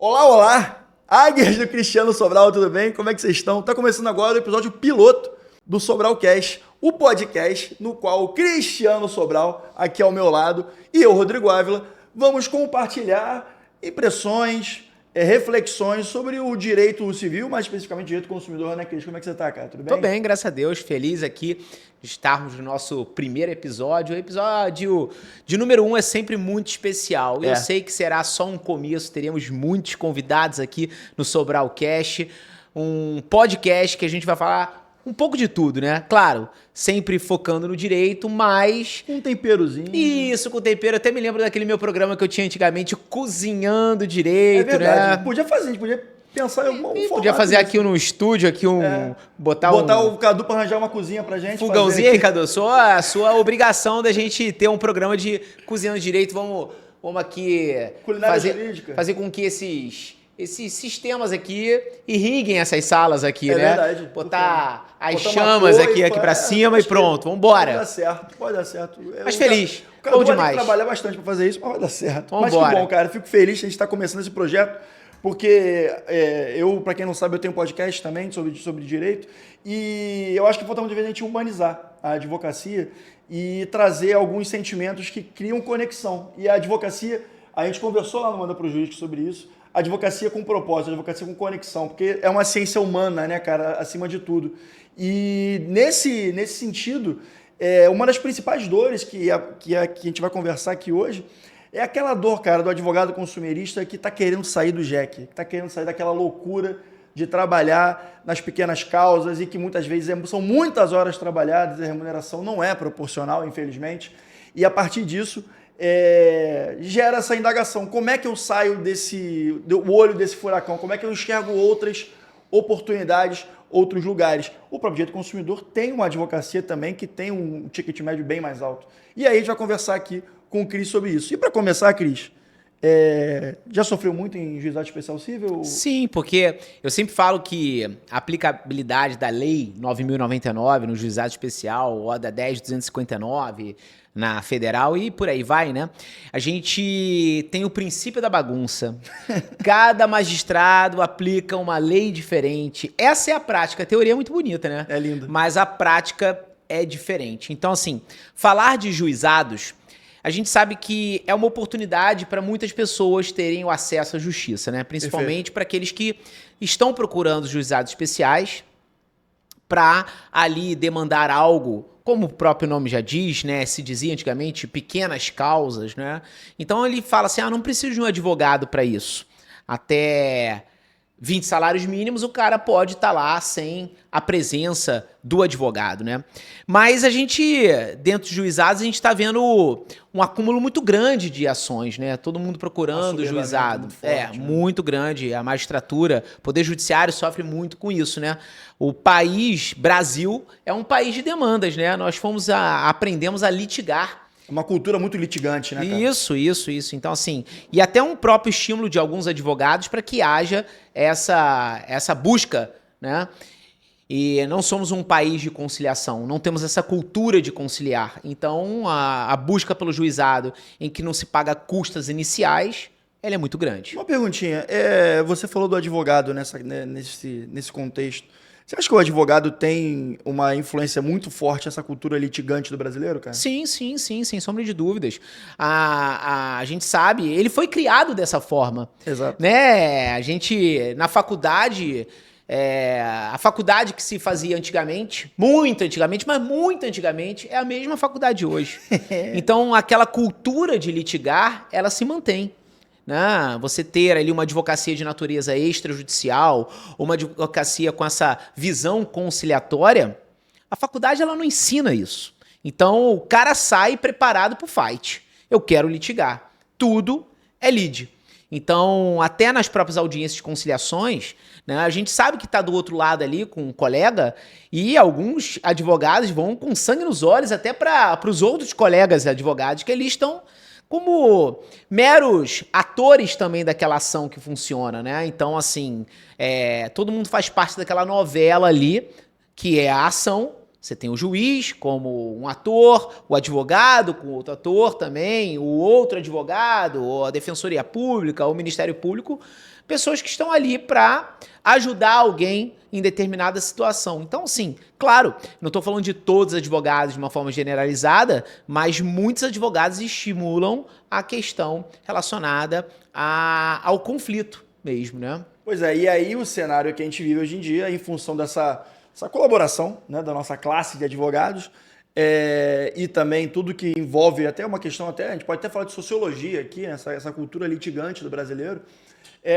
Olá, olá! Águias do Cristiano Sobral, tudo bem? Como é que vocês estão? Tá começando agora o episódio piloto do Sobralcast, o podcast no qual o Cristiano Sobral, aqui ao meu lado, e eu, Rodrigo Ávila, vamos compartilhar impressões, reflexões sobre o direito civil, mais especificamente direito consumidor, né, Cris? Como é que você tá, cara? Tudo bem? Tô bem, graças a Deus, feliz aqui de estarmos no nosso primeiro episódio. O episódio de número 1 é sempre muito especial. Eu sei que será só um começo, teremos muitos convidados aqui no Sobralcast, um podcast que a gente vai falar um pouco de tudo, né? Claro, sempre focando no direito, mas... Um temperozinho. Isso, com tempero. Eu até me lembro daquele meu programa que eu tinha antigamente, Cozinhando Direito, É verdade. né? Podia fazer, a gente podia pensar em algum formato. Podia fazer aqui no estúdio, aqui botar o Cadu pra arranjar uma cozinha pra gente. Fogãozinho aí, Cadu. A sua obrigação da gente ter um programa de Cozinhando Direito. Vamos aqui Culinária jurídica. fazer com que esses sistemas aqui irriguem essas salas aqui, né? É verdade. Botar as chamas aqui pra cima e pronto. Vambora. Pode dar certo. Mas feliz. O Cadu Bom vai demais. ter que trabalhar bastante pra fazer isso, mas vai dar certo. Vambora. Mas que bom, cara. Fico feliz que a gente tá começando esse projeto, porque eu, pra quem não sabe, eu tenho um podcast também sobre direito, e eu acho que falta muito a gente humanizar a advocacia e trazer alguns sentimentos que criam conexão. E a advocacia, a gente conversou lá no Manda Pro Jurídico sobre isso, advocacia com propósito, advocacia com conexão, porque é uma ciência humana, né, cara, acima de tudo. E nesse sentido, uma das principais dores que a gente vai conversar aqui hoje é aquela dor, cara, do advogado consumerista que está querendo sair do JEC, que está querendo sair daquela loucura de trabalhar nas pequenas causas e que muitas vezes são muitas horas trabalhadas e a remuneração não é proporcional, infelizmente. E a partir disso, gera essa indagação. Como é que eu saio do olho desse furacão? Como é que eu enxergo outras oportunidades, outros lugares? O próprio direito do consumidor tem uma advocacia também que tem um ticket médio bem mais alto. E aí a gente vai conversar aqui com o Cris sobre isso. E para começar, Cris, já sofreu muito em juizado especial civil? Sim, porque eu sempre falo que a aplicabilidade da Lei 9.099 no juizado especial, ou da 10.259 na federal e por aí vai, né? A gente tem o princípio da bagunça. Cada magistrado aplica uma lei diferente. Essa é a prática. A teoria é muito bonita, né? É linda. Mas a prática é diferente. Então, assim, falar de juizados, a gente sabe que é uma oportunidade para muitas pessoas terem o acesso à justiça, né? Principalmente para aqueles que estão procurando juizados especiais para ali demandar algo, como o próprio nome já diz, né? Se dizia antigamente, pequenas causas, né? Então ele fala assim, não preciso de um advogado para isso. Até 20 salários mínimos, o cara pode estar lá sem a presença do advogado, né? Mas a gente, dentro de juizados, a gente está vendo um acúmulo muito grande de ações, né? Todo mundo procurando juizado. Muito forte, né? Muito grande. A magistratura, o poder judiciário sofre muito com isso, né? O país, Brasil, é um país de demandas, né? Nós aprendemos a litigar. Uma cultura muito litigante, né, cara? Isso. Então, assim, e até um próprio estímulo de alguns advogados para que haja essa busca, né? E não somos um país de conciliação, não temos essa cultura de conciliar. Então, a busca pelo juizado em que não se paga custas iniciais, ela é muito grande. Uma perguntinha. Você falou do advogado nesse contexto. Você acha que o advogado tem uma influência muito forte nessa cultura litigante do brasileiro, cara? Sim, sem sombra de dúvidas. A gente sabe, ele foi criado dessa forma. Exato. Né? A gente, na faculdade, a faculdade que se fazia antigamente, muito antigamente, é a mesma faculdade hoje. Então, aquela cultura de litigar, ela se mantém. Você ter ali uma advocacia de natureza extrajudicial, uma advocacia com essa visão conciliatória, a faculdade ela não ensina isso. Então o cara sai preparado para o fight. Eu quero litigar. Tudo é lide. Então, até nas próprias audiências de conciliações, né, a gente sabe que está do outro lado ali com um colega e alguns advogados vão com sangue nos olhos até para os outros colegas advogados que eles estão como meros atores também daquela ação que funciona, né? Então, assim, todo mundo faz parte daquela novela ali, que é a ação. Você tem o juiz como um ator, o advogado com outro ator também, o outro advogado, ou a Defensoria Pública, ou o Ministério Público, pessoas que estão ali para ajudar alguém em determinada situação. Então, sim, claro, não estou falando de todos os advogados de uma forma generalizada, mas muitos advogados estimulam a questão relacionada ao conflito mesmo, né? Pois é, e aí o cenário que a gente vive hoje em dia, em função dessa colaboração, né, da nossa classe de advogados, e também tudo que envolve até uma questão, a gente pode até falar de sociologia aqui, né, essa cultura litigante do brasileiro,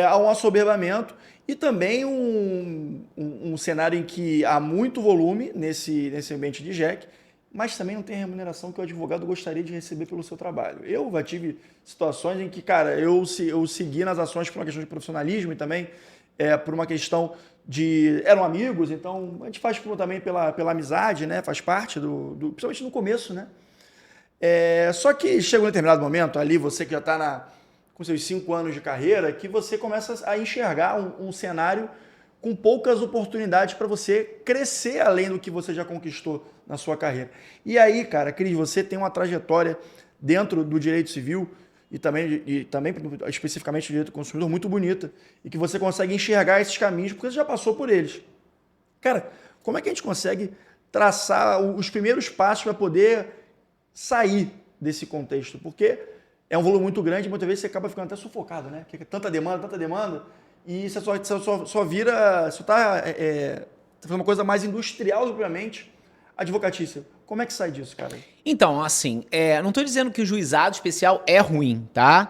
há um assoberbamento e também um cenário em que há muito volume nesse ambiente de JEC, mas também não tem a remuneração que o advogado gostaria de receber pelo seu trabalho. Eu já tive situações em que, cara, eu segui nas ações por uma questão de profissionalismo e também por uma questão eram amigos, então a gente faz também pela amizade, né? Faz parte principalmente no começo, né? Só que chega um determinado momento, ali você que já está com seus 5 anos de carreira, que você começa a enxergar um cenário com poucas oportunidades para você crescer além do que você já conquistou na sua carreira. E aí, cara, Cris, você tem uma trajetória dentro do direito civil e também especificamente do direito do consumidor muito bonita e que você consegue enxergar esses caminhos porque você já passou por eles. Cara, como é que a gente consegue traçar os primeiros passos para poder sair desse contexto? Porque é um volume muito grande e muitas vezes você acaba ficando até sufocado, né? Porque tanta demanda, e você só vira, só está fazendo uma coisa mais industrial, propriamente, advocatícia. Como é que sai disso, cara? Então, assim, não estou dizendo que o juizado especial é ruim, tá?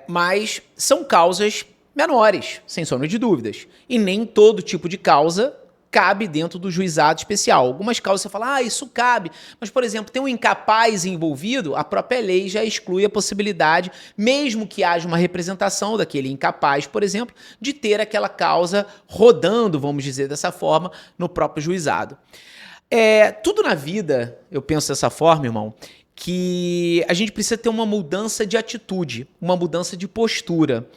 Mas são causas menores, sem sombra de dúvidas. E nem todo tipo de causa cabe dentro do juizado especial. Algumas causas você fala, isso cabe. Mas, por exemplo, tem um incapaz envolvido, a própria lei já exclui a possibilidade, mesmo que haja uma representação daquele incapaz, por exemplo, de ter aquela causa rodando, vamos dizer dessa forma, no próprio juizado. Tudo na vida, eu penso dessa forma, irmão, que a gente precisa ter uma mudança de atitude, uma mudança de postura.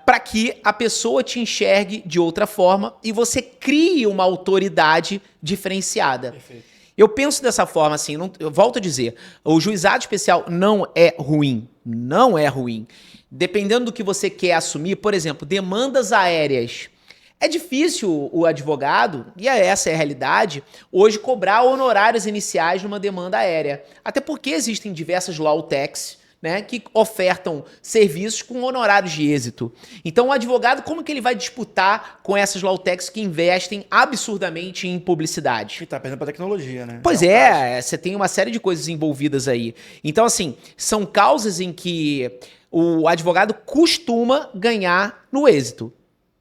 Para que a pessoa te enxergue de outra forma e você crie uma autoridade diferenciada. Perfeito. Eu penso dessa forma assim, eu volto a dizer, o juizado especial não é ruim, não é ruim. Dependendo do que você quer assumir, por exemplo, demandas aéreas. É difícil o advogado, e essa é a realidade, hoje cobrar honorários iniciais numa demanda aérea. Até porque existem diversas law techs, né, que ofertam serviços com honorários de êxito. Então o advogado, como que ele vai disputar com essas law techs que investem absurdamente em publicidade? E tá perdendo pra tecnologia, né? Pois você tem uma série de coisas envolvidas aí. Então assim, são causas em que o advogado costuma ganhar no êxito.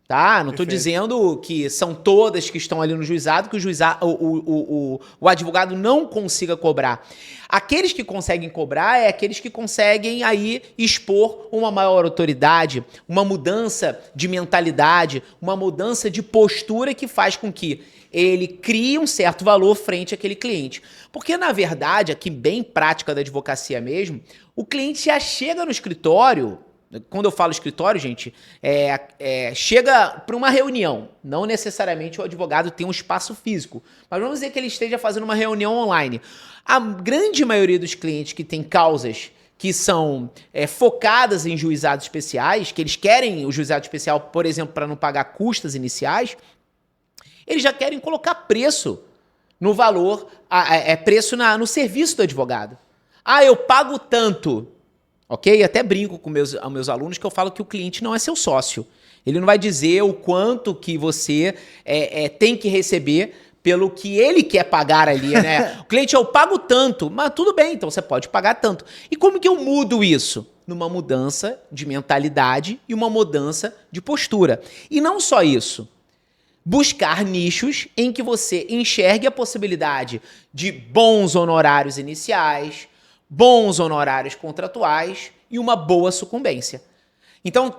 Tá? Não estou dizendo que são todas que estão ali no juizado, que o advogado não consiga cobrar. Aqueles que conseguem cobrar aqueles que conseguem aí expor uma maior autoridade, uma mudança de mentalidade, uma mudança de postura que faz com que ele crie um certo valor frente àquele cliente. Porque, na verdade, aqui bem prática da advocacia mesmo, o cliente já chega no escritório. Quando eu falo escritório, gente, chega para uma reunião. Não necessariamente o advogado tem um espaço físico, mas vamos dizer que ele esteja fazendo uma reunião online. A grande maioria dos clientes que tem causas que são focadas em juizados especiais, que eles querem o juizado especial, por exemplo, para não pagar custas iniciais, eles já querem colocar preço no valor, preço no serviço do advogado. Eu pago tanto. Ok? Até brinco com meus alunos que eu falo que o cliente não é seu sócio. Ele não vai dizer o quanto que você tem que receber pelo que ele quer pagar ali, né? O cliente, eu pago tanto, mas tudo bem, então você pode pagar tanto. E como que eu mudo isso? Numa mudança de mentalidade e uma mudança de postura. E não só isso. Buscar nichos em que você enxergue a possibilidade de bons honorários iniciais, bons honorários contratuais e uma boa sucumbência. Então,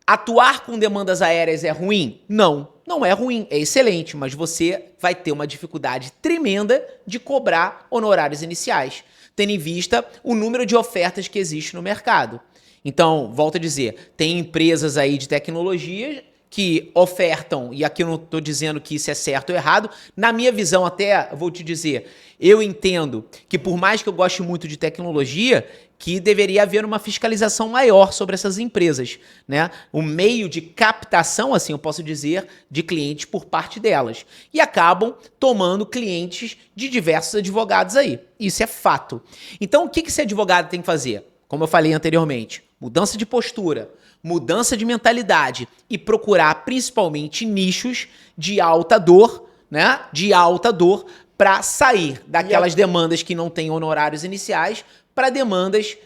atuar com demandas aéreas é ruim? Não, não é ruim, é excelente, mas você vai ter uma dificuldade tremenda de cobrar honorários iniciais, tendo em vista o número de ofertas que existe no mercado. Então, volto a dizer, tem empresas aí de tecnologia que ofertam, e aqui eu não estou dizendo que isso é certo ou errado, na minha visão até, vou te dizer, eu entendo que por mais que eu goste muito de tecnologia, que deveria haver uma fiscalização maior sobre essas empresas, né? O meio de captação, assim eu posso dizer, de clientes por parte delas. E acabam tomando clientes de diversos advogados aí. Isso é fato. Então, o que esse advogado tem que fazer? Como eu falei anteriormente, mudança de postura, mudança de mentalidade e procurar principalmente nichos de alta dor, né? De alta dor para sair daquelas demandas que não têm honorários iniciais para demandas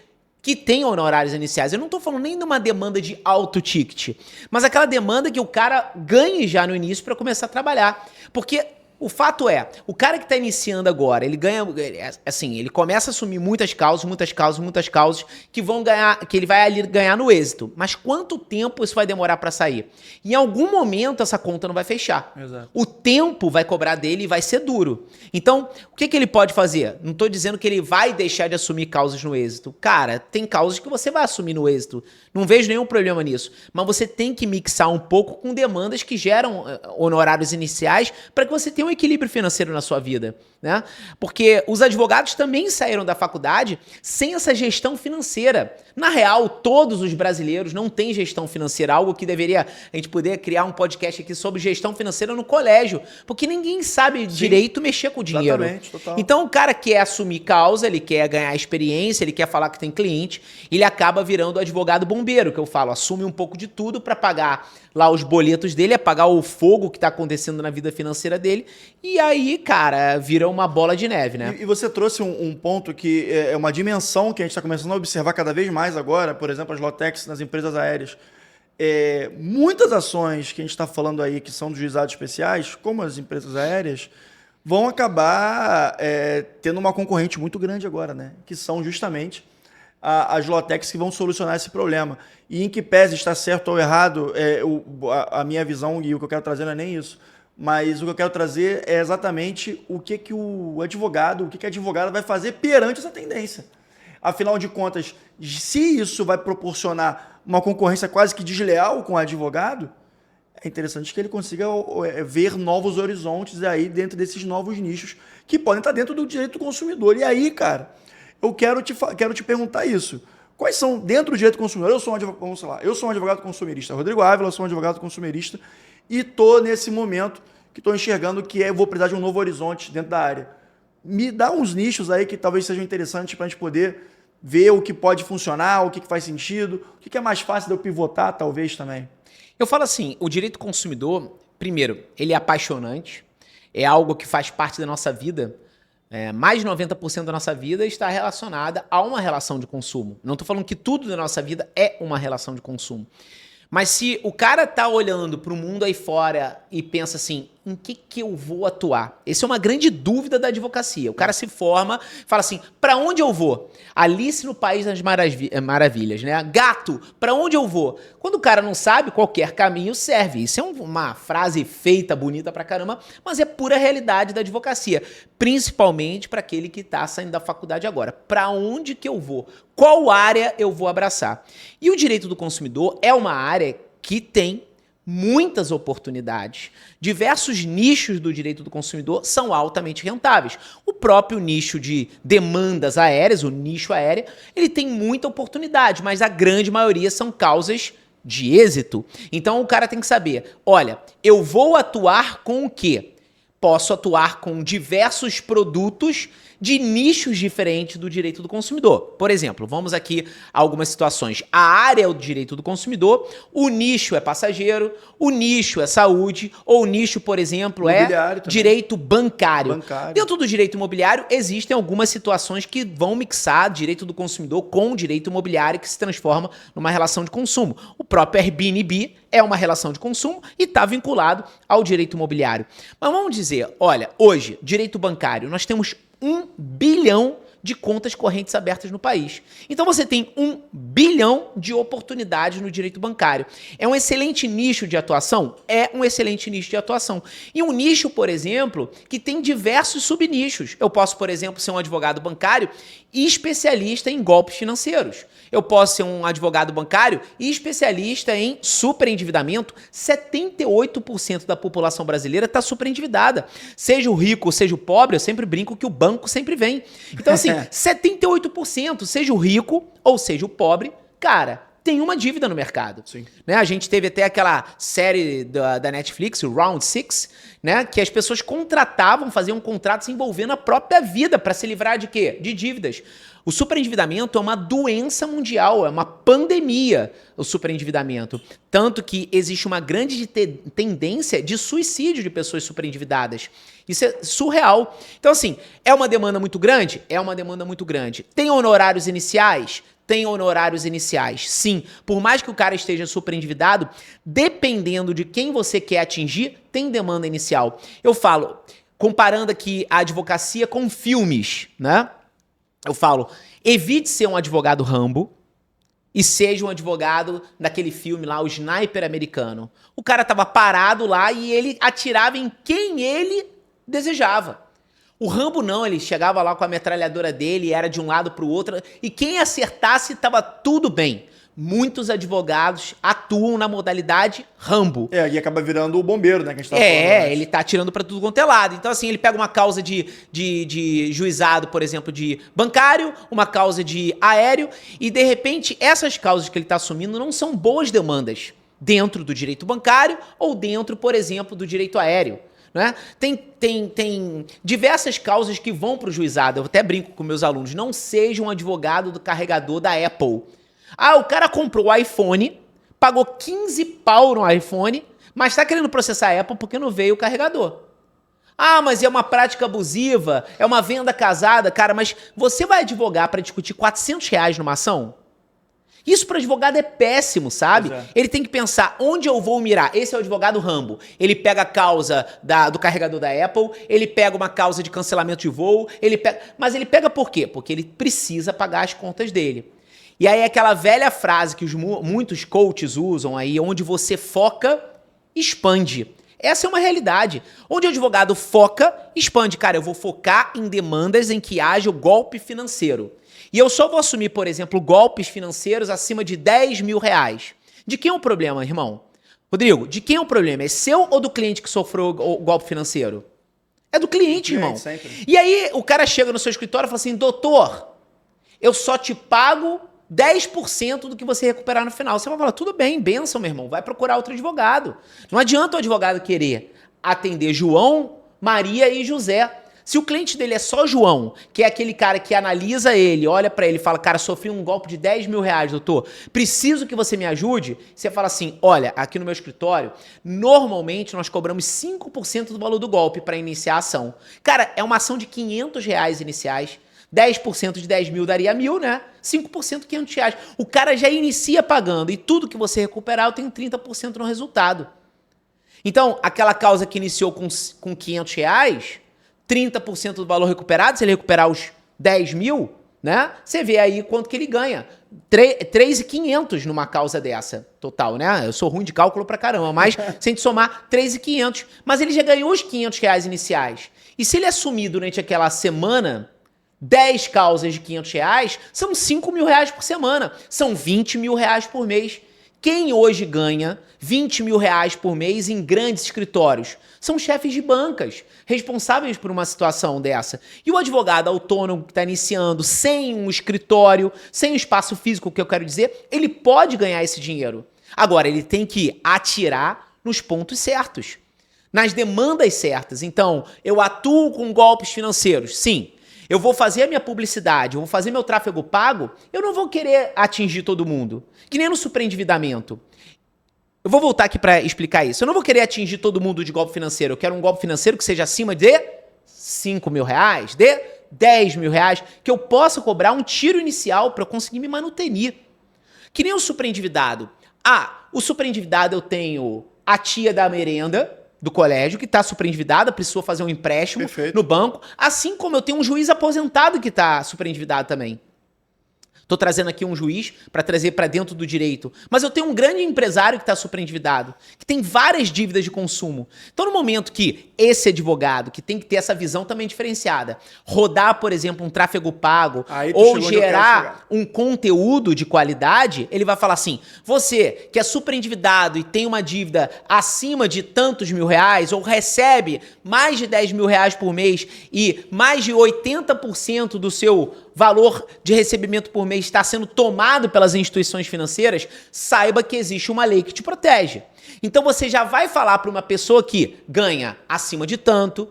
que têm honorários iniciais. Eu não estou falando nem de uma demanda de alto ticket, mas aquela demanda que o cara ganhe já no início para começar a trabalhar. Porque o fato é, o cara que está iniciando agora, ele ganha, assim, ele começa a assumir muitas causas que vão ganhar, que ele vai ali ganhar no êxito. Mas quanto tempo isso vai demorar para sair? Em algum momento essa conta não vai fechar. Exato. O tempo vai cobrar dele e vai ser duro. Então, o que ele pode fazer? Não estou dizendo que ele vai deixar de assumir causas no êxito. Cara, tem causas que você vai assumir no êxito. Não vejo nenhum problema nisso. Mas você tem que mixar um pouco com demandas que geram honorários iniciais para que você tenha um equilíbrio financeiro na sua vida, né? Porque os advogados também saíram da faculdade sem essa gestão financeira. Na real, todos os brasileiros não têm gestão financeira, algo que deveria a gente poder criar um podcast aqui sobre gestão financeira no colégio, porque ninguém sabe direito mexer com o dinheiro. Exatamente, total. Então o cara quer assumir causa, ele quer ganhar experiência, ele quer falar que tem cliente, ele acaba virando o advogado bombeiro, que eu falo, assume um pouco de tudo para pagar lá os boletos dele, é pagar o fogo que está acontecendo na vida financeira dele, e aí, cara, vira uma bola de neve, né? E você trouxe um ponto que é uma dimensão que a gente está começando a observar cada vez mais agora, por exemplo, as lotex nas empresas aéreas. Muitas ações que a gente está falando aí, que são dos juizados especiais, como as empresas aéreas, vão acabar tendo uma concorrente muito grande agora, né? Que são justamente as lotex que vão solucionar esse problema. E em que pese estar certo ou errado, a minha visão e o que eu quero trazer não é nem isso, mas o que eu quero trazer é exatamente o que o advogado, o que a advogada vai fazer perante essa tendência. Afinal de contas, se isso vai proporcionar uma concorrência quase que desleal com o advogado, é interessante que ele consiga ver novos horizontes aí dentro desses novos nichos que podem estar dentro do direito do consumidor. E aí, cara, eu quero te perguntar isso. Quais são, dentro do direito do consumidor, eu sou um advogado consumerista, Rodrigo Ávila, eu sou um advogado consumerista e estou nesse momento que estou enxergando que eu vou precisar de um novo horizonte dentro da área. Me dá uns nichos aí que talvez sejam interessantes para a gente poder ver o que pode funcionar, o que faz sentido, o que é mais fácil de eu pivotar, talvez, também. Eu falo assim, o direito do consumidor, primeiro, ele é apaixonante, é algo que faz parte da nossa vida. Mais de 90% da nossa vida está relacionada a uma relação de consumo. Não estou falando que tudo da nossa vida é uma relação de consumo. Mas se o cara tá olhando para o mundo aí fora e pensa assim, em que eu vou atuar? Essa é uma grande dúvida da advocacia. O cara se forma, fala assim, para onde eu vou? Alice no País das Maravilhas, né? Gato, para onde eu vou? Quando o cara não sabe, qualquer caminho serve. Isso é uma frase feita, bonita pra caramba, mas é pura realidade da advocacia. Principalmente para aquele que tá saindo da faculdade agora. Para onde que eu vou? Qual área eu vou abraçar? E o direito do consumidor é uma área que tem muitas oportunidades. Diversos nichos do direito do consumidor são altamente rentáveis. O próprio nicho de demandas aéreas, o nicho aéreo, ele tem muita oportunidade, mas a grande maioria são causas de êxito. Então o cara tem que saber, olha, eu vou atuar com o quê? Posso atuar com diversos produtos de nichos diferentes do direito do consumidor. Por exemplo, vamos aqui a algumas situações. A área é o direito do consumidor, o nicho é passageiro, o nicho é saúde, ou o nicho, por exemplo, é direito bancário. Dentro do direito imobiliário, existem algumas situações que vão mixar direito do consumidor com direito imobiliário que se transforma numa relação de consumo. O próprio Airbnb é uma relação de consumo e está vinculado ao direito imobiliário. Mas vamos dizer, olha, hoje, direito bancário, nós temos 1 bilhão de contas correntes abertas no país. Então você tem 1 bilhão de oportunidades no direito bancário. É um excelente nicho de atuação? É um excelente nicho de atuação. E um nicho, por exemplo, que tem diversos subnichos. Eu posso, por exemplo, ser um advogado bancário e especialista em golpes financeiros. Eu posso ser um advogado bancário e especialista em superendividamento. 78% da população brasileira está superendividada. Seja o rico, seja o pobre, eu sempre brinco que o banco sempre vem. Então, assim, 78%, seja o rico ou seja o pobre, cara, tem uma dívida no mercado. Sim. Né? A gente teve até aquela série da Netflix, o Round 6, né? Que as pessoas contratavam, faziam contratos envolvendo a própria vida para se livrar de quê? De dívidas. O superendividamento é uma doença mundial, é uma pandemia, o superendividamento. Tanto que existe uma grande tendência de suicídio de pessoas superendividadas. Isso é surreal. Então, assim, é uma demanda muito grande? É uma demanda muito grande. Tem honorários iniciais? Tem honorários iniciais, sim. Por mais que o cara esteja superendividado, dependendo de quem você quer atingir, tem demanda inicial. Eu falo, comparando aqui a advocacia com filmes, né? Eu falo, evite ser um advogado Rambo e seja um advogado daquele filme lá, o Sniper Americano. O cara tava parado lá e ele atirava em quem ele desejava. O Rambo não, ele chegava lá com a metralhadora dele, era de um lado pro outro, e quem acertasse tava tudo bem. Muitos advogados atuam na modalidade Rambo. E acaba virando o bombeiro, né? Que a gente tava falando, ele tá atirando pra tudo quanto é lado. Então, assim, ele pega uma causa de juizado, por exemplo, de bancário, uma causa de aéreo, e de repente essas causas que ele tá assumindo não são boas demandas dentro do direito bancário ou dentro, por exemplo, do direito aéreo. Né? Tem diversas causas que vão para o juizado. Eu até brinco com meus alunos. Não seja um advogado do carregador da Apple. Ah, o cara comprou o iPhone, pagou 15 pau no iPhone, mas está querendo processar a Apple porque não veio o carregador. Ah, mas é uma prática abusiva, é uma venda casada. Cara, mas você vai advogar para discutir R$400 numa ação? Isso para advogado é péssimo, sabe? Ele tem que pensar onde eu vou mirar. Esse é o advogado Rambo. Ele pega a causa do carregador da Apple, ele pega uma causa de cancelamento de voo, mas ele pega por quê? Porque ele precisa pagar as contas dele. E aí aquela velha frase que muitos coaches usam aí, onde você foca, expande. Essa é uma realidade. Onde o advogado foca, expande. Cara, eu vou focar em demandas em que haja o golpe financeiro. E eu só vou assumir, por exemplo, golpes financeiros acima de R$10.000. De quem é o problema, irmão? Rodrigo, de quem é o problema? É seu ou do cliente que sofreu o golpe financeiro? É do cliente, irmão. Sempre. E aí o cara chega no seu escritório e fala assim, doutor, eu só te pago 10% do que você recuperar no final. Você vai falar, tudo bem, benção, meu irmão, vai procurar outro advogado. Não adianta o advogado querer atender João, Maria e José. Se o cliente dele é só João, que é aquele cara que analisa ele, olha pra ele e fala, cara, sofri um golpe de R$10.000, doutor, preciso que você me ajude. Você fala assim, olha, aqui no meu escritório, normalmente nós cobramos 5% do valor do golpe para iniciar a ação. Cara, é uma ação de R$500 iniciais, 10% de 10 mil daria 1.000, né? 5% R$500. O cara já inicia pagando e tudo que você recuperar eu tenho 30% no resultado. Então, aquela causa que iniciou com R$500, 30% do valor recuperado, se ele recuperar os 10 mil, né? Você vê aí quanto que ele ganha. 3.500 numa causa dessa, total, né? Eu sou ruim de cálculo pra caramba, mas se a gente somar 3.500, mas ele já ganhou os R$500 iniciais. E se ele assumir durante aquela semana 10 causas de R$500, são R$5.000 por semana, são R$20.000 por mês. Quem hoje ganha R$20.000 por mês em grandes escritórios? São chefes de bancas, responsáveis por uma situação dessa. E o advogado autônomo que está iniciando, sem um escritório, sem um espaço físico, que eu quero dizer, ele pode ganhar esse dinheiro. Agora, ele tem que atirar nos pontos certos, nas demandas certas. Então, eu atuo com golpes financeiros, sim. Eu vou fazer a minha publicidade, eu vou fazer meu tráfego pago, eu não vou querer atingir todo mundo. Que nem no superendividamento. Eu vou voltar aqui para explicar isso. Eu não vou querer atingir todo mundo de golpe financeiro. Eu quero um golpe financeiro que seja acima de R$5.000, de R$10.000, que eu possa cobrar um tiro inicial para eu conseguir me manutenir. Que nem o superendividado. Ah, o superendividado eu tenho a tia da merenda do colégio que está superendividada, precisou fazer um empréstimo no banco, assim como eu tenho um juiz aposentado que está superendividado também. Tô trazendo aqui um juiz para trazer para dentro do direito. Mas eu tenho um grande empresário que está superendividado, que tem várias dívidas de consumo. Então, no momento que esse advogado, que tem que ter essa visão também diferenciada, rodar, por exemplo, um tráfego pago ou gerar um conteúdo de qualidade, ele vai falar assim, você que é superendividado e tem uma dívida acima de tantos R$1.000 ou recebe mais de R$10.000 por mês e mais de 80% do seu valor de recebimento por mês está sendo tomado pelas instituições financeiras, saiba que existe uma lei que te protege. Então você já vai falar para uma pessoa que ganha acima de tanto,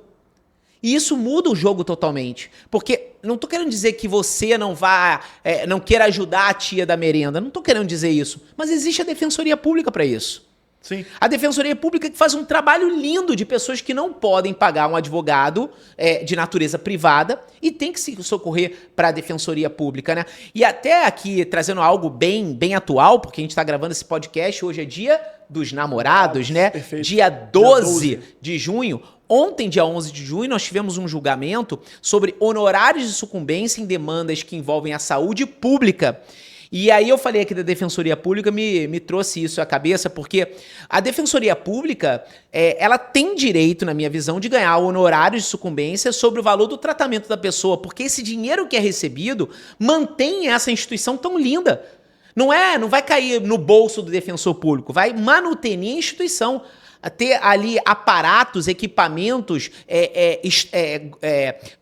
e isso muda o jogo totalmente. Porque não tô querendo dizer que você não queira ajudar a tia da merenda, não tô querendo dizer isso, mas existe a Defensoria Pública para isso. Sim. A Defensoria Pública que faz um trabalho lindo de pessoas que não podem pagar um advogado de natureza privada e tem que se socorrer para a Defensoria Pública, né? E até aqui, trazendo algo bem atual, porque a gente está gravando esse podcast, hoje é dia dos namorados, né? Perfeito. Dia 12 de junho. Ontem, dia 11 de junho, nós tivemos um julgamento sobre honorários de sucumbência em demandas que envolvem a saúde pública. E aí eu falei aqui da Defensoria Pública, me trouxe isso à cabeça, porque a Defensoria Pública, ela tem direito, na minha visão, de ganhar honorários de sucumbência sobre o valor do tratamento da pessoa, porque esse dinheiro que é recebido mantém essa instituição tão linda. Não vai cair no bolso do defensor público, vai manutenir a instituição. Ter ali aparatos, equipamentos,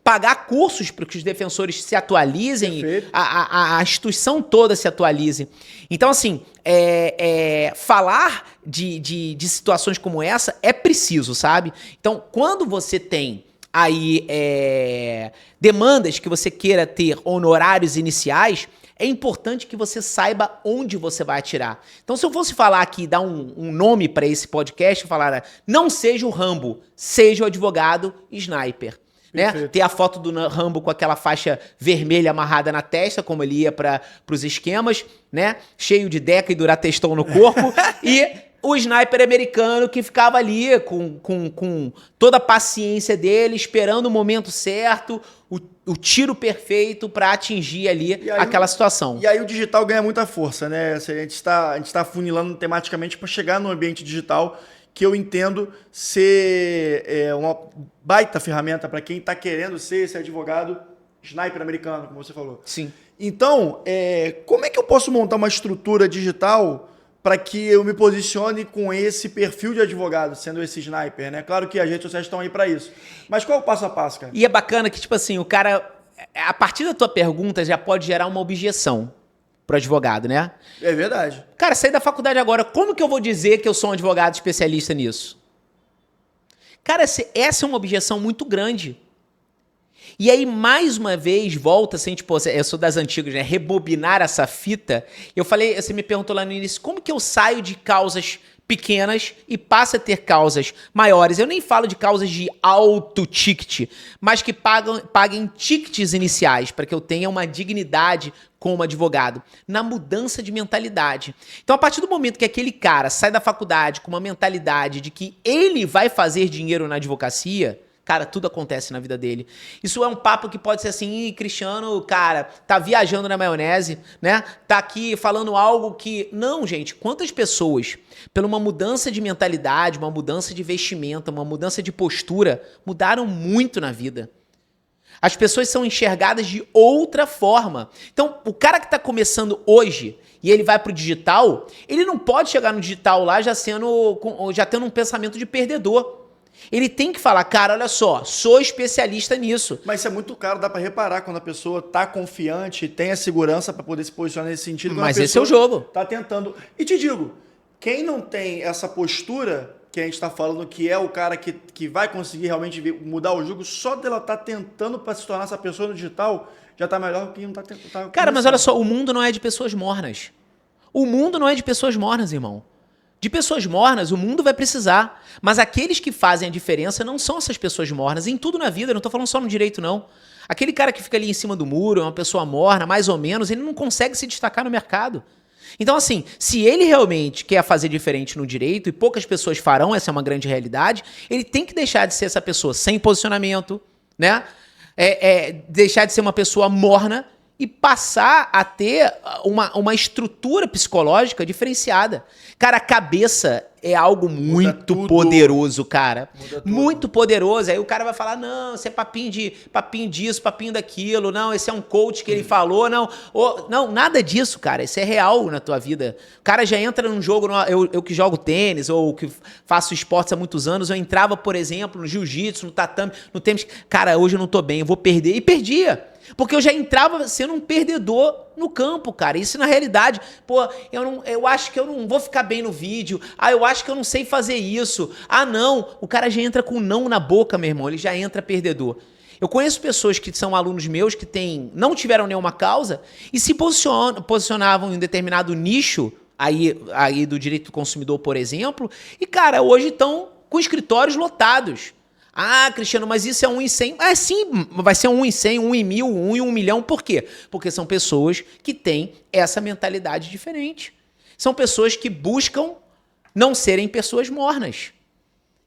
pagar cursos para que os defensores se atualizem, a instituição toda se atualize. Então, assim, falar de situações como essa é preciso, sabe? Então, quando você tem aí demandas que você queira ter honorários iniciais, é importante que você saiba onde você vai atirar. Então, se eu fosse falar aqui, dar um nome para esse podcast, eu falar, não seja o Rambo, seja o advogado sniper. Né? Ter a foto do Rambo com aquela faixa vermelha amarrada na testa, como ele ia para os esquemas, né? Cheio de Deca e Durateston no corpo, e o sniper americano que ficava ali com toda a paciência dele, esperando o momento certo, o tiro perfeito para atingir ali aquela situação. E aí o digital ganha muita força, né? A gente está funilando tematicamente para chegar no ambiente digital, que eu entendo ser uma baita ferramenta para quem está querendo ser esse advogado sniper americano, como você falou. Sim. Então, como é que eu posso montar uma estrutura digital para que eu me posicione com esse perfil de advogado, sendo esse sniper, né? Claro que as redes sociais estão aí para isso. Mas qual é o passo a passo, cara? E é bacana que, tipo assim, o cara, a partir da tua pergunta, já pode gerar uma objeção pro advogado, né? É verdade. Cara, saí da faculdade agora, como que eu vou dizer que eu sou um advogado especialista nisso? Cara, essa é uma objeção muito grande. E aí, mais uma vez, volta assim, tipo, eu sou das antigas, né? Rebobinar essa fita. Eu falei, você me perguntou lá no início, como que eu saio de causas pequenas e passo a ter causas maiores? Eu nem falo de causas de alto ticket, mas que paguem tickets iniciais para que eu tenha uma dignidade como advogado, na mudança de mentalidade. Então, a partir do momento que aquele cara sai da faculdade com uma mentalidade de que ele vai fazer dinheiro na advocacia, cara, tudo acontece na vida dele. Isso é um papo que pode ser assim, Cristiano, cara, tá viajando na maionese, né? Tá aqui falando algo que... Não, gente, quantas pessoas, pela uma mudança de mentalidade, uma mudança de vestimenta, uma mudança de postura, mudaram muito na vida. As pessoas são enxergadas de outra forma. Então, o cara que tá começando hoje e ele vai pro digital, ele não pode chegar no digital lá já tendo um pensamento de perdedor. Ele tem que falar, cara, olha só, sou especialista nisso. Mas isso é muito caro, dá pra reparar quando a pessoa tá confiante, tem a segurança pra poder se posicionar nesse sentido. Mas esse é o jogo. Tá tentando. E te digo, quem não tem essa postura que a gente tá falando, que é o cara que vai conseguir realmente mudar o jogo, só dela tá tentando pra se tornar essa pessoa no digital, já tá melhor do que não tá tentando. Cara, mas olha só, o mundo não é de pessoas mornas. O mundo não é de pessoas mornas, irmão. De pessoas mornas, o mundo vai precisar. Mas aqueles que fazem a diferença não são essas pessoas mornas. Em tudo na vida, eu não tô falando só no direito, não. Aquele cara que fica ali em cima do muro, é uma pessoa morna, mais ou menos, ele não consegue se destacar no mercado. Então, assim, se ele realmente quer fazer diferente no direito, e poucas pessoas farão, essa é uma grande realidade, ele tem que deixar de ser essa pessoa sem posicionamento, né? Deixar de ser uma pessoa morna e passar a ter uma estrutura psicológica diferenciada. Cara, a cabeça é algo muito poderoso, cara. Muito poderoso. Aí o cara vai falar, não, isso é papinho disso, papinho daquilo. Não, esse é um coach que ele falou. Não, não, nada disso, cara. Isso é real na tua vida. O cara já entra num jogo, eu que jogo tênis ou que faço esportes há muitos anos, eu entrava, por exemplo, no jiu-jitsu, no tatame, no tênis. Cara, hoje eu não tô bem, eu vou perder. E perdia. Porque eu já entrava sendo um perdedor no campo, cara. Isso na realidade, pô, eu acho que eu não vou ficar bem no vídeo. Ah, eu acho que eu não sei fazer isso. Ah, não. O cara já entra com não na boca, meu irmão. Ele já entra perdedor. Eu conheço pessoas que são alunos meus que não tiveram nenhuma causa e se posicionavam em um determinado nicho aí do direito do consumidor, por exemplo, e, cara, hoje estão com escritórios lotados. Ah, Cristiano, mas isso é 1 em 100. Ah, sim, vai ser 1 em 100, 1 em 1000, 1 em 1 milhão. Por quê? Porque são pessoas que têm essa mentalidade diferente. São pessoas que buscam não serem pessoas mornas.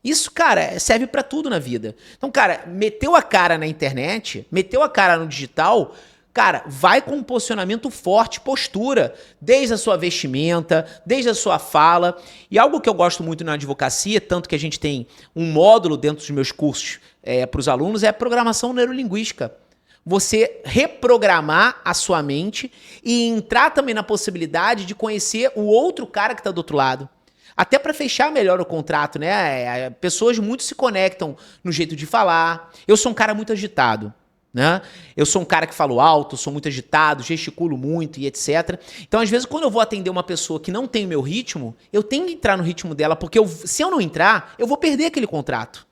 Isso, cara, serve pra tudo na vida. Então, cara, meteu a cara na internet, meteu a cara no digital, cara, vai com um posicionamento forte, postura, desde a sua vestimenta, desde a sua fala. E algo que eu gosto muito na advocacia, tanto que a gente tem um módulo dentro dos meus cursos para os alunos, é a programação neurolinguística. Você reprogramar a sua mente e entrar também na possibilidade de conhecer o outro cara que está do outro lado. Até para fechar melhor o contrato, né? Pessoas muito se conectam no jeito de falar. Eu sou um cara muito agitado. Né? Eu sou um cara que falo alto, sou muito agitado, gesticulo muito e etc. Então, às vezes, quando eu vou atender uma pessoa que não tem o meu ritmo, eu tenho que entrar no ritmo dela, porque se eu não entrar, eu vou perder aquele contrato.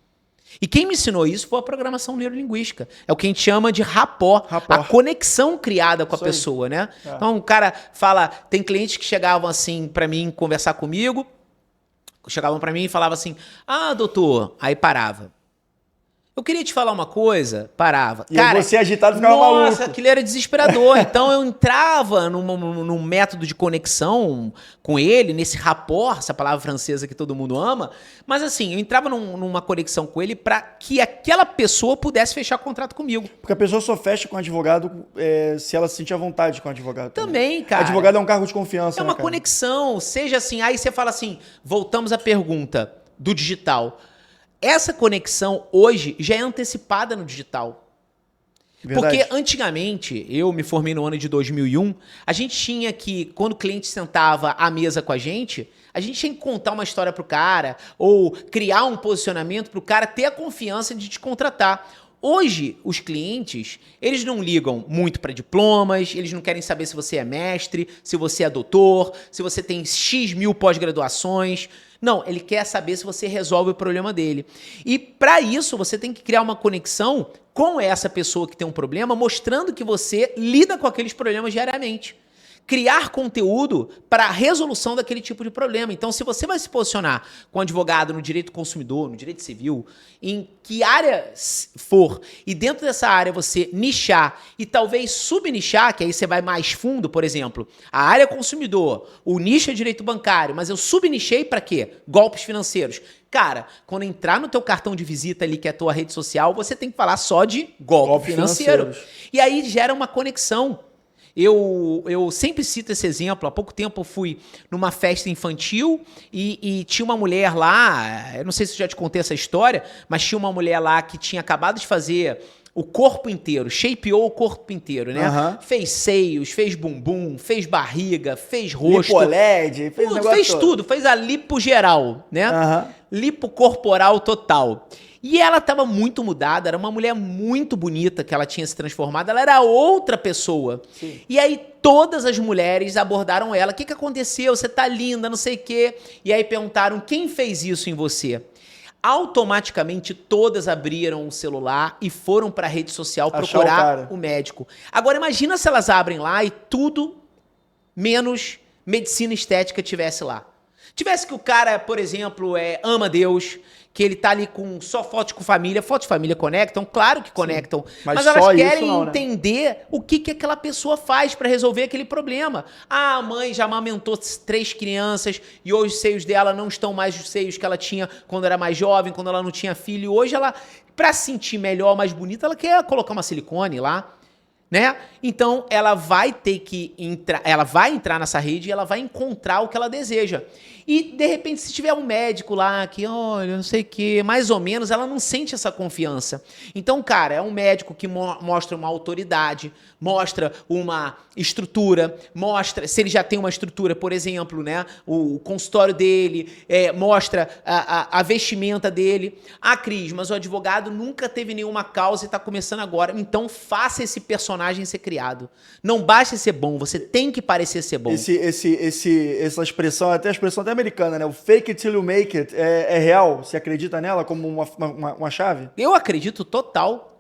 E quem me ensinou isso foi a programação neurolinguística. É o que a gente chama de rapport. A conexão criada com a pessoa, né? É. Então, o cara fala... Tem clientes que chegavam assim para mim conversar comigo, chegavam para mim e falavam assim, ah, doutor, aí parava. Eu queria te falar uma coisa, parava. E cara, você agitado ficava maluco. Nossa, aquilo era desesperador. Então eu entrava num método de conexão com ele, nesse rapport, essa palavra francesa que todo mundo ama. Mas assim, eu entrava numa conexão com ele para que aquela pessoa pudesse fechar contrato comigo. Porque a pessoa só fecha com o advogado se ela se sentir à vontade com o advogado. Também, cara. Advogado é um cargo de confiança. É uma conexão. Seja assim, aí você fala assim, voltamos à pergunta do digital. Essa conexão hoje já é antecipada no digital. Verdade. Porque antigamente, eu me formei no ano de 2001, a gente tinha que, quando o cliente sentava à mesa com a gente tinha que contar uma história pro cara ou criar um posicionamento pro cara ter a confiança de te contratar. Hoje, os clientes, eles não ligam muito para diplomas, eles não querem saber se você é mestre, se você é doutor, se você tem X mil pós-graduações. Não, ele quer saber se você resolve o problema dele. E para isso, você tem que criar uma conexão com essa pessoa que tem um problema, mostrando que você lida com aqueles problemas diariamente. Criar conteúdo para a resolução daquele tipo de problema. Então, se você vai se posicionar com advogado no direito do consumidor, no direito civil, em que área for, e dentro dessa área você nichar e talvez subnichar, que aí você vai mais fundo, por exemplo, a área consumidor, o nicho é direito bancário, mas eu subnichei para quê? Golpes financeiros. Cara, quando entrar no teu cartão de visita ali, que é a tua rede social, você tem que falar só de golpe financeiro. E aí gera uma conexão. Eu sempre cito esse exemplo. Há pouco tempo eu fui numa festa infantil e tinha uma mulher lá, eu não sei se eu já te contei essa história, mas tinha uma mulher lá que tinha acabado de fazer o corpo inteiro, shapeou o corpo inteiro, né? Uhum. Fez seios, fez bumbum, fez barriga, fez rosto. Lipoled, fez tudo, fez a lipo geral, né? Uhum. Lipo corporal total. E ela estava muito mudada, era uma mulher muito bonita que ela tinha se transformado, ela era outra pessoa. Sim. E aí todas as mulheres abordaram ela, o que aconteceu? Você tá linda, não sei o quê. E aí perguntaram, quem fez isso em você? Automaticamente todas abriram o celular e foram para a rede social procurar o médico. Agora imagina se elas abrem lá e tudo menos medicina estética tivesse lá. Tivesse que o cara, por exemplo, ama Deus, que ele tá ali com só fotos com família. Fotos de família conectam? Claro que conectam. Sim, mas elas querem entender o que aquela pessoa faz para resolver aquele problema. Ah, a mãe já amamentou 3 crianças e hoje os seios dela não estão mais os seios que ela tinha quando era mais jovem, quando ela não tinha filho. E hoje ela, para se sentir melhor, mais bonita, ela quer colocar uma silicone lá. né? Então ela vai ter que entrar nessa rede e ela vai encontrar o que ela deseja. E de repente, se tiver um médico lá que, olha, não sei o que, mais ou menos, ela não sente essa confiança. Então, cara, é um médico que mostra uma autoridade, mostra uma estrutura, mostra, se ele já tem uma estrutura, por exemplo, né, o consultório dele, mostra a vestimenta dele. Ah, Cris, mas o advogado nunca teve nenhuma causa e está começando agora. Então, faça esse personagem ser criado. Não basta ser bom, você tem que parecer ser bom. Essa expressão, até a expressão até americana, né? O fake it till you make it é real? Você acredita nela como uma chave? Eu acredito total.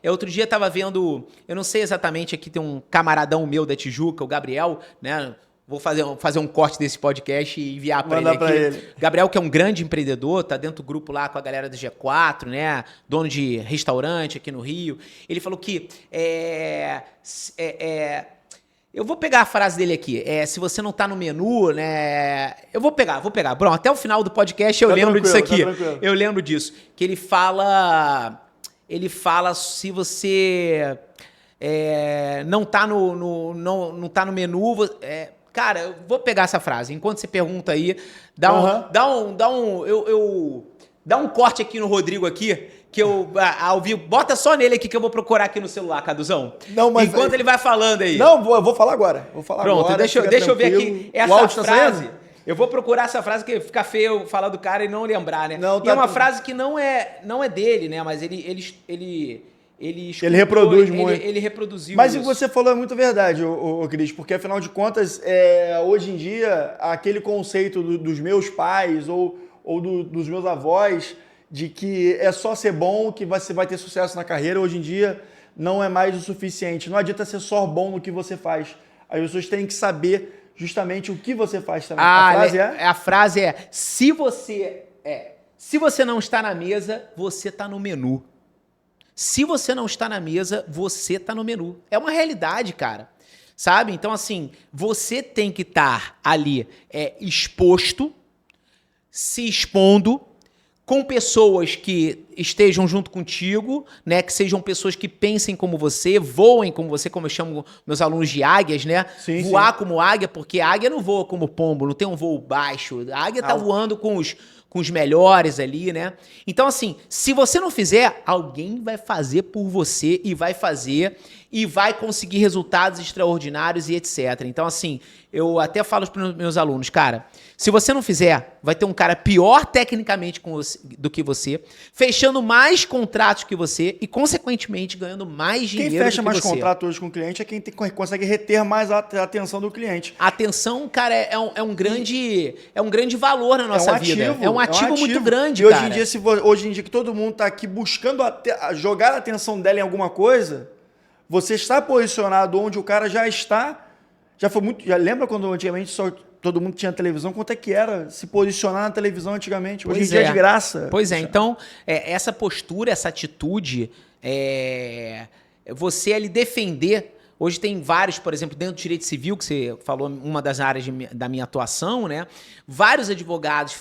Outro dia eu tava vendo, eu não sei exatamente, aqui tem um camaradão meu da Tijuca, o Gabriel, né? Vou fazer um corte desse podcast e enviar para ele aqui. Gabriel, que é um grande empreendedor, tá dentro do grupo lá com a galera do G4, né? Dono de restaurante aqui no Rio. Ele falou que eu vou pegar a frase dele aqui. Se você não tá no menu, né? Eu vou pegar. Pronto, até o final do podcast eu lembro disso aqui. Eu lembro disso. Que ele fala se você não tá não tá no menu. Cara, eu vou pegar essa frase. Enquanto você pergunta aí, dá um corte aqui no Rodrigo aqui. Que eu, ao vivo, bota só nele aqui que eu vou procurar aqui no celular, Caduzão. Não, mas enquanto ele vai falando aí. Não, eu vou falar agora. Pronto, deixa eu ver aqui essa frase. Eu vou procurar essa frase, que fica feio falar do cara e não lembrar, né? Não, e é uma frase que não é dele, né? Mas ele reproduz muito. Ele reproduziu Mas isso. o que você falou é muito verdade, ô Cris, porque afinal de contas, hoje em dia, aquele conceito dos meus pais ou dos meus avós, de que é só ser bom que você vai ter sucesso na carreira, hoje em dia não é mais o suficiente. Não adianta ser só bom no que você faz. As pessoas têm que saber justamente o que você faz também. A frase é, se você não está na mesa, você está no menu. Se você não está na mesa, você está no menu. É uma realidade, cara. Sabe? Então, assim, você tem que estar ali exposto, se expondo, com pessoas que estejam junto contigo, né? Que sejam pessoas que pensem como você, voem como você, como eu chamo meus alunos de águias, né? Sim, voar como águia, porque a águia não voa como pombo, não tem um voo baixo. A águia tá voando com os melhores ali, né? Então, assim, se você não fizer, alguém vai fazer por você e vai conseguir resultados extraordinários e etc. Então, assim, eu até falo para os meus alunos, cara, se você não fizer, vai ter um cara pior tecnicamente do que você, fechando mais contratos que você e, consequentemente, ganhando mais dinheiro do que você. Quem fecha mais contratos hoje com o cliente é quem consegue reter mais a atenção do cliente. A atenção, cara, é um grande valor na nossa vida. É um ativo muito grande, cara. E hoje em dia que todo mundo está aqui buscando jogar a atenção dela em alguma coisa, você está posicionado onde o cara já está. Já lembra quando antigamente só todo mundo tinha televisão? Quanto é que era se posicionar na televisão antigamente? Hoje em dia é de graça. Pois é, então, essa postura, essa atitude, você ali defender. Hoje tem vários, por exemplo, dentro do direito civil, que você falou, uma das áreas da minha atuação, né? Vários advogados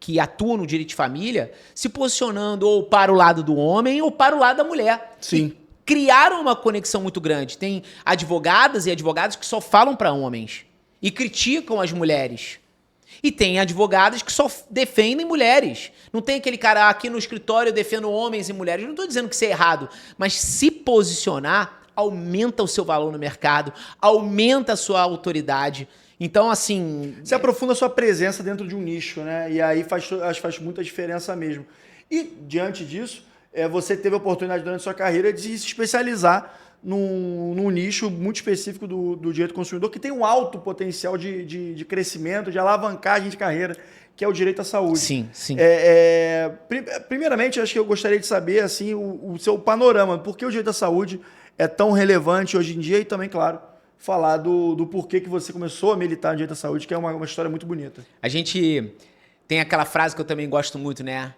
que atuam no direito de família se posicionando ou para o lado do homem ou para o lado da mulher. Sim. Criaram uma conexão muito grande. Tem advogadas e advogados que só falam para homens e criticam as mulheres. E tem advogadas que só defendem mulheres. Não tem aquele cara aqui no escritório eu defendo homens e mulheres. Eu não estou dizendo que isso é errado, mas se posicionar aumenta o seu valor no mercado, aumenta a sua autoridade. Então, assim... Você aprofunda a sua presença dentro de um nicho, né? E aí faz muita diferença mesmo. E, diante disso, você teve a oportunidade durante a sua carreira de se especializar num nicho muito específico do direito consumidor, que tem um alto potencial de crescimento, de alavancagem de carreira, que é o direito à saúde. Sim. Primeiramente, acho que eu gostaria de saber assim, o seu panorama, por que o direito à saúde é tão relevante hoje em dia e também, claro, falar do porquê que você começou a militar no direito à saúde, que é uma história muito bonita. A gente tem aquela frase que eu também gosto muito, né?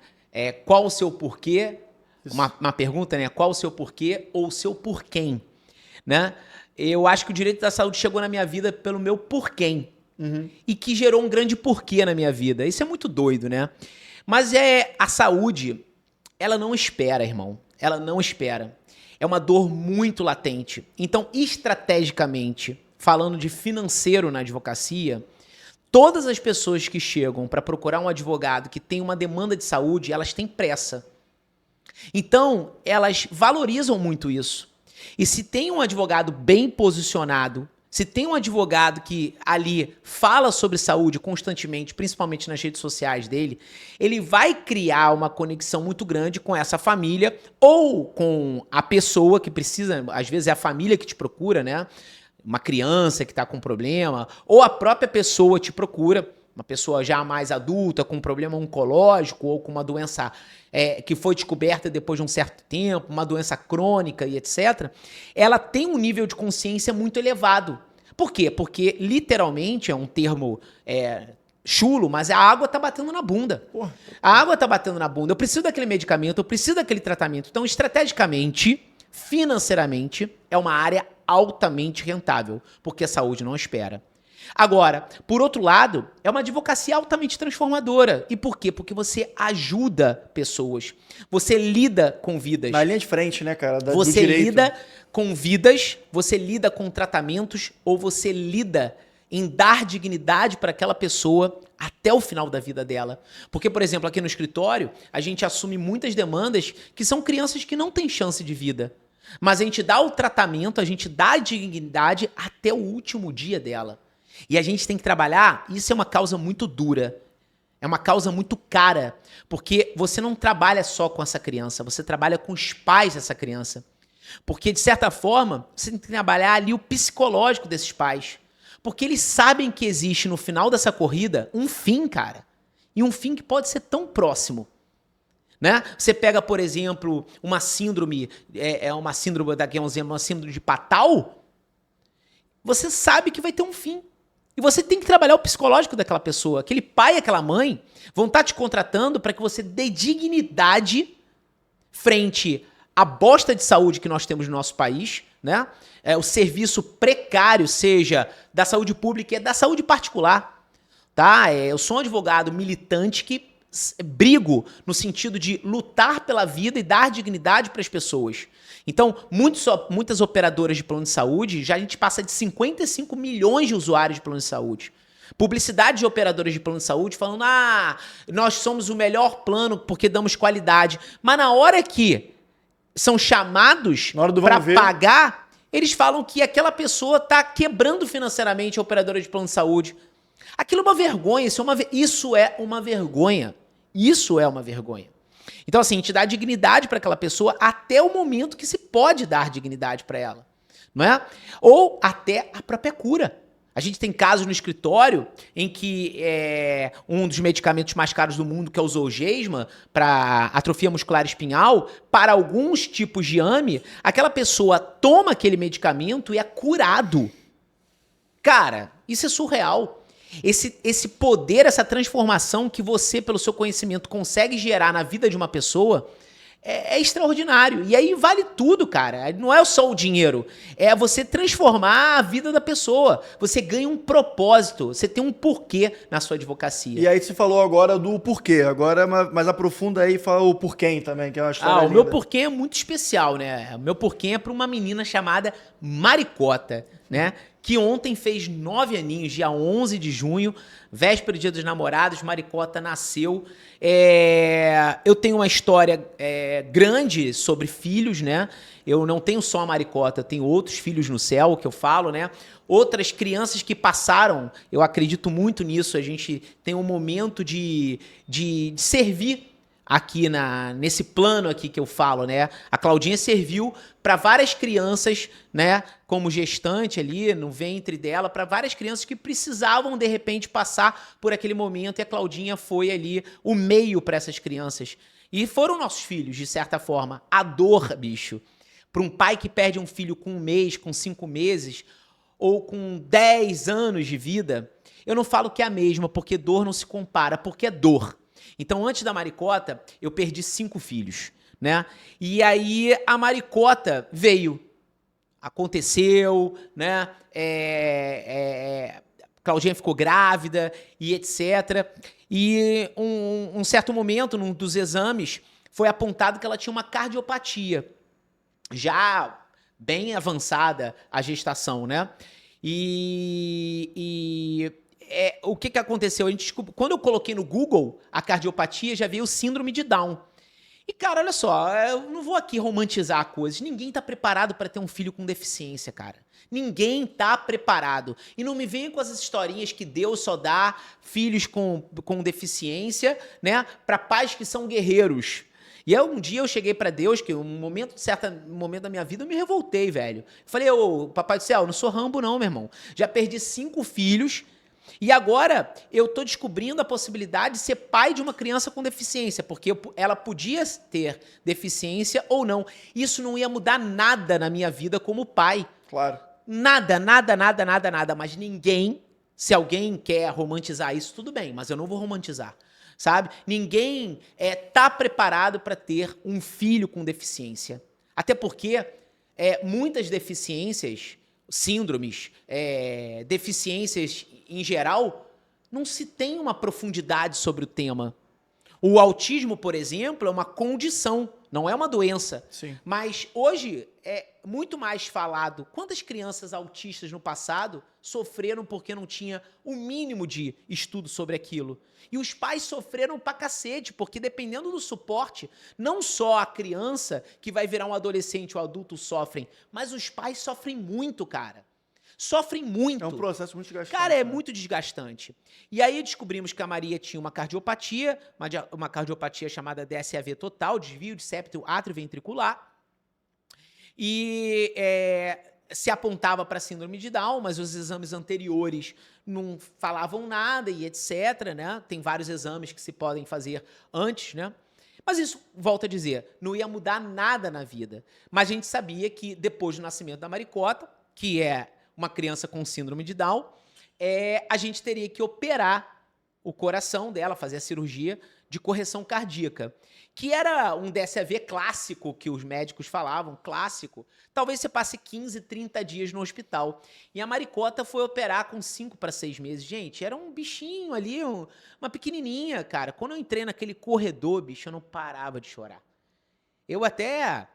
Qual o seu porquê? Uma pergunta, né? Qual o seu porquê ou o seu porquém? Né? Eu acho que o direito da saúde chegou na minha vida pelo meu porquém. Uhum. E que gerou um grande porquê na minha vida. Isso é muito doido, né? Mas a saúde, ela não espera, irmão. Ela não espera. é uma dor muito latente. Então, estrategicamente, falando de financeiro na advocacia, todas as pessoas que chegam para procurar um advogado que tem uma demanda de saúde, elas têm pressa. Então, elas valorizam muito isso. E se tem um advogado bem posicionado, se tem um advogado que ali fala sobre saúde constantemente, principalmente nas redes sociais dele, ele vai criar uma conexão muito grande com essa família ou com a pessoa que precisa, às vezes é a família que te procura, né? Uma criança que está com problema, ou a própria pessoa te procura, uma pessoa já mais adulta, com um problema oncológico ou com uma doença que foi descoberta depois de um certo tempo, uma doença crônica e etc., ela tem um nível de consciência muito elevado. Por quê? Porque, literalmente, é um termo chulo, mas a água está batendo na bunda. Porra. A água está batendo na bunda. Eu preciso daquele medicamento, eu preciso daquele tratamento. Então, estrategicamente, financeiramente, é uma área altamente rentável, porque a saúde não espera. Agora, por outro lado, é uma advocacia altamente transformadora. E por quê? Porque você ajuda pessoas. Você lida com vidas. Na linha de frente, né, cara? Você lida com vidas, você lida com tratamentos, ou você lida em dar dignidade para aquela pessoa até o final da vida dela. Porque, por exemplo, aqui no escritório, a gente assume muitas demandas que são crianças que não têm chance de vida. Mas a gente dá o tratamento, a gente dá a dignidade até o último dia dela. E a gente tem que trabalhar, isso é uma causa muito dura, é uma causa muito cara, porque você não trabalha só com essa criança, você trabalha com os pais dessa criança. Porque, de certa forma, você tem que trabalhar ali o psicológico desses pais. Porque eles sabem que existe no final dessa corrida um fim, cara. E um fim que pode ser tão próximo. Né? Você pega, por exemplo, uma síndrome, uma síndrome daqui a uns anos, uma síndrome de Patal, você sabe que vai ter um fim. E você tem que trabalhar o psicológico daquela pessoa. Aquele pai e aquela mãe vão estar te contratando para que você dê dignidade frente à bosta de saúde que nós temos no nosso país, né? O serviço precário, seja da saúde pública e da saúde particular. Tá? Eu sou um advogado militante que brigo no sentido de lutar pela vida e dar dignidade para as pessoas. Então, muitas operadoras de plano de saúde, já a gente passa de 55 milhões de usuários de plano de saúde. Publicidade de operadoras de plano de saúde falando, nós somos o melhor plano porque damos qualidade. Mas na hora que são chamados para pagar, eles falam que aquela pessoa está quebrando financeiramente a operadora de plano de saúde. Aquilo é uma vergonha, isso é uma vergonha. Isso é uma vergonha. Então, assim, a gente dá dignidade para aquela pessoa até o momento que se pode dar dignidade para ela, não é? Ou até a própria cura. A gente tem casos no escritório em que um dos medicamentos mais caros do mundo, que é o Zolgensma, para atrofia muscular espinhal, para alguns tipos de AME, aquela pessoa toma aquele medicamento e é curado. Cara, isso é surreal. Esse poder, essa transformação que você, pelo seu conhecimento, consegue gerar na vida de uma pessoa é extraordinário. E aí vale tudo, cara. Não é só o dinheiro. É você transformar a vida da pessoa. Você ganha um propósito. Você tem um porquê na sua advocacia. E aí você falou agora do porquê. Agora, mais aprofunda aí e fala o porquê também, que é uma história linda. O meu porquê é muito especial, né? O meu porquê é para uma menina chamada Maricota, né? Que ontem fez 9 aninhos, dia 11 de junho, véspera do Dia dos Namorados. Maricota nasceu. Eu tenho uma história grande sobre filhos, né? Eu não tenho só a Maricota, eu tenho outros filhos no céu, que eu falo, né? Outras crianças que passaram, eu acredito muito nisso. A gente tem um momento de servir aqui nesse plano aqui que eu falo, né? A Claudinha serviu para várias crianças, né? Como gestante ali no ventre dela, para várias crianças que precisavam de repente passar por aquele momento, e a Claudinha foi ali o meio para essas crianças. E foram nossos filhos, de certa forma. A dor, bicho, para um pai que perde um filho com 1 mês, com 5 meses, ou com 10 anos de vida, eu não falo que é a mesma, porque dor não se compara, porque é dor. Então, antes da Maricota, eu perdi 5 filhos, né? E aí a Maricota veio, aconteceu, né? Claudinha ficou grávida e etc. E um certo momento, num dos exames, foi apontado que ela tinha uma cardiopatia. já bem avançada a gestação, né? O que aconteceu? Quando eu coloquei no Google a cardiopatia, já veio o síndrome de Down. E, cara, olha só, eu não vou aqui romantizar coisas. Ninguém tá preparado para ter um filho com deficiência, cara. Ninguém tá preparado. E não me venha com essas historinhas que Deus só dá filhos com deficiência, né, para pais que são guerreiros. E aí, um dia eu cheguei pra Deus, que um certo momento da minha vida eu me revoltei, velho. Falei, ô, Papai do Céu, não sou Rambo não, meu irmão. Já perdi 5 filhos e agora eu tô descobrindo a possibilidade de ser pai de uma criança com deficiência, porque ela podia ter deficiência ou não. Isso não ia mudar nada na minha vida como pai. Claro. Nada, nada, nada, nada, nada. Mas ninguém, se alguém quer romantizar isso, tudo bem, mas eu não vou romantizar. Sabe? Ninguém tá preparado para ter um filho com deficiência. Até porque muitas deficiências, síndromes, deficiências em geral, não se tem uma profundidade sobre o tema. O autismo, por exemplo, é uma condição, não é uma doença. Sim. Mas hoje é muito mais falado. Quantas crianças autistas no passado sofreram porque não tinha o mínimo de estudo sobre aquilo? E os pais sofreram pra cacete, porque dependendo do suporte, não só a criança que vai virar um adolescente ou adulto sofrem, mas os pais sofrem muito, cara. Sofrem muito. É um processo muito desgastante. Cara, é muito desgastante. E aí descobrimos que a Maria tinha uma cardiopatia chamada DSAV total, desvio de septo atrioventricular, e se apontava para síndrome de Down, mas os exames anteriores não falavam nada e etc, né? Tem vários exames que se podem fazer antes, né? Mas isso, volto a dizer, não ia mudar nada na vida. Mas a gente sabia que depois do nascimento da Maricota, que é uma criança com síndrome de Down, a gente teria que operar o coração dela, fazer a cirurgia de correção cardíaca, que era um DSAV clássico que os médicos falavam, clássico. Talvez você passe 15, 30 dias no hospital. E a Maricota foi operar com 5 para 6 meses. Gente, era um bichinho ali, uma pequenininha, cara. Quando eu entrei naquele corredor, bicho, eu não parava de chorar. Eu até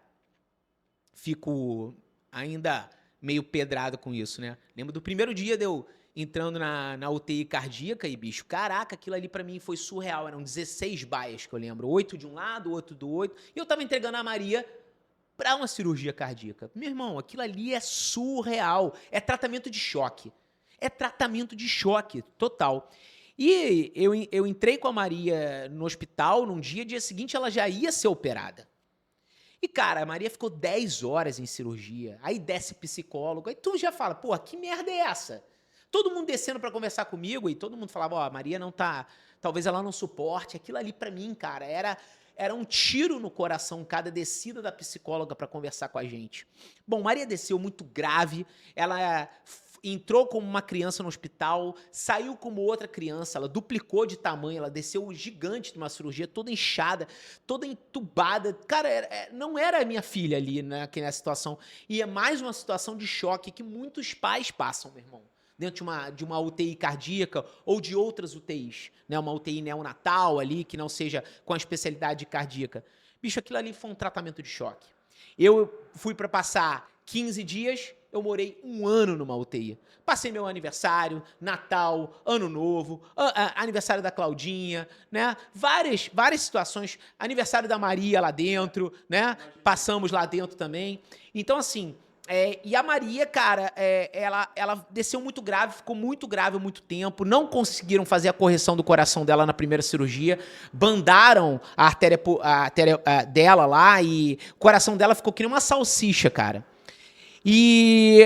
fico ainda meio pedrado com isso, né? Lembro do primeiro dia de eu entrando na UTI cardíaca e, bicho, caraca, aquilo ali pra mim foi surreal. Eram 16 baias que eu lembro. 8 de um lado, 8 do outro. E eu tava entregando a Maria pra uma cirurgia cardíaca. Meu irmão, aquilo ali é surreal. É tratamento de choque. É tratamento de choque total. E eu entrei com a Maria no hospital num dia seguinte ela já ia ser operada. E, cara, a Maria ficou 10 horas em cirurgia. Aí desce psicólogo. Aí tu já fala, pô, que merda é essa? Todo mundo descendo pra conversar comigo e todo mundo falava, ó, a Maria não tá... Talvez ela não suporte. Aquilo ali pra mim, cara, era um tiro no coração cada descida da psicóloga pra conversar com a gente. Bom, Maria desceu muito grave. Ela entrou como uma criança no hospital, saiu como outra criança, ela duplicou de tamanho, ela desceu gigante de uma cirurgia, toda inchada, toda entubada. Cara, não era a minha filha ali, né, nessa situação. E é mais uma situação de choque que muitos pais passam, meu irmão, dentro de uma UTI cardíaca ou de outras UTIs, né, uma UTI neonatal ali, que não seja com a especialidade cardíaca. Bicho, aquilo ali foi um tratamento de choque. Eu fui para passar 15 dias, eu morei 1 ano numa UTI. Passei meu aniversário, Natal, Ano Novo, aniversário da Claudinha, né? Várias situações. Aniversário da Maria lá dentro, né? Passamos lá dentro também. Então, assim, e a Maria, cara, ela desceu muito grave, ficou muito grave há muito tempo. Não conseguiram fazer a correção do coração dela na primeira cirurgia. Bandaram a artéria dela lá e o coração dela ficou que nem uma salsicha, cara. E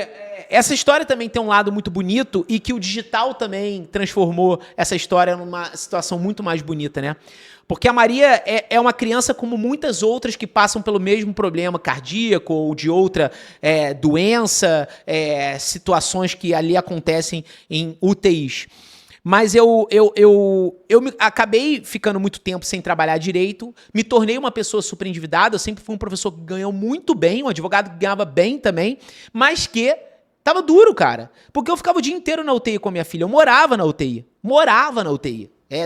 essa história também tem um lado muito bonito e que o digital também transformou essa história numa situação muito mais bonita, né? Porque a Maria é uma criança como muitas outras que passam pelo mesmo problema cardíaco ou de outra doença, situações que ali acontecem em UTIs. Mas eu acabei ficando muito tempo sem trabalhar direito, me tornei uma pessoa super endividada, eu sempre fui um professor que ganhou muito bem, um advogado que ganhava bem também, mas que tava duro, cara. Porque eu ficava o dia inteiro na UTI com a minha filha, eu morava na UTI.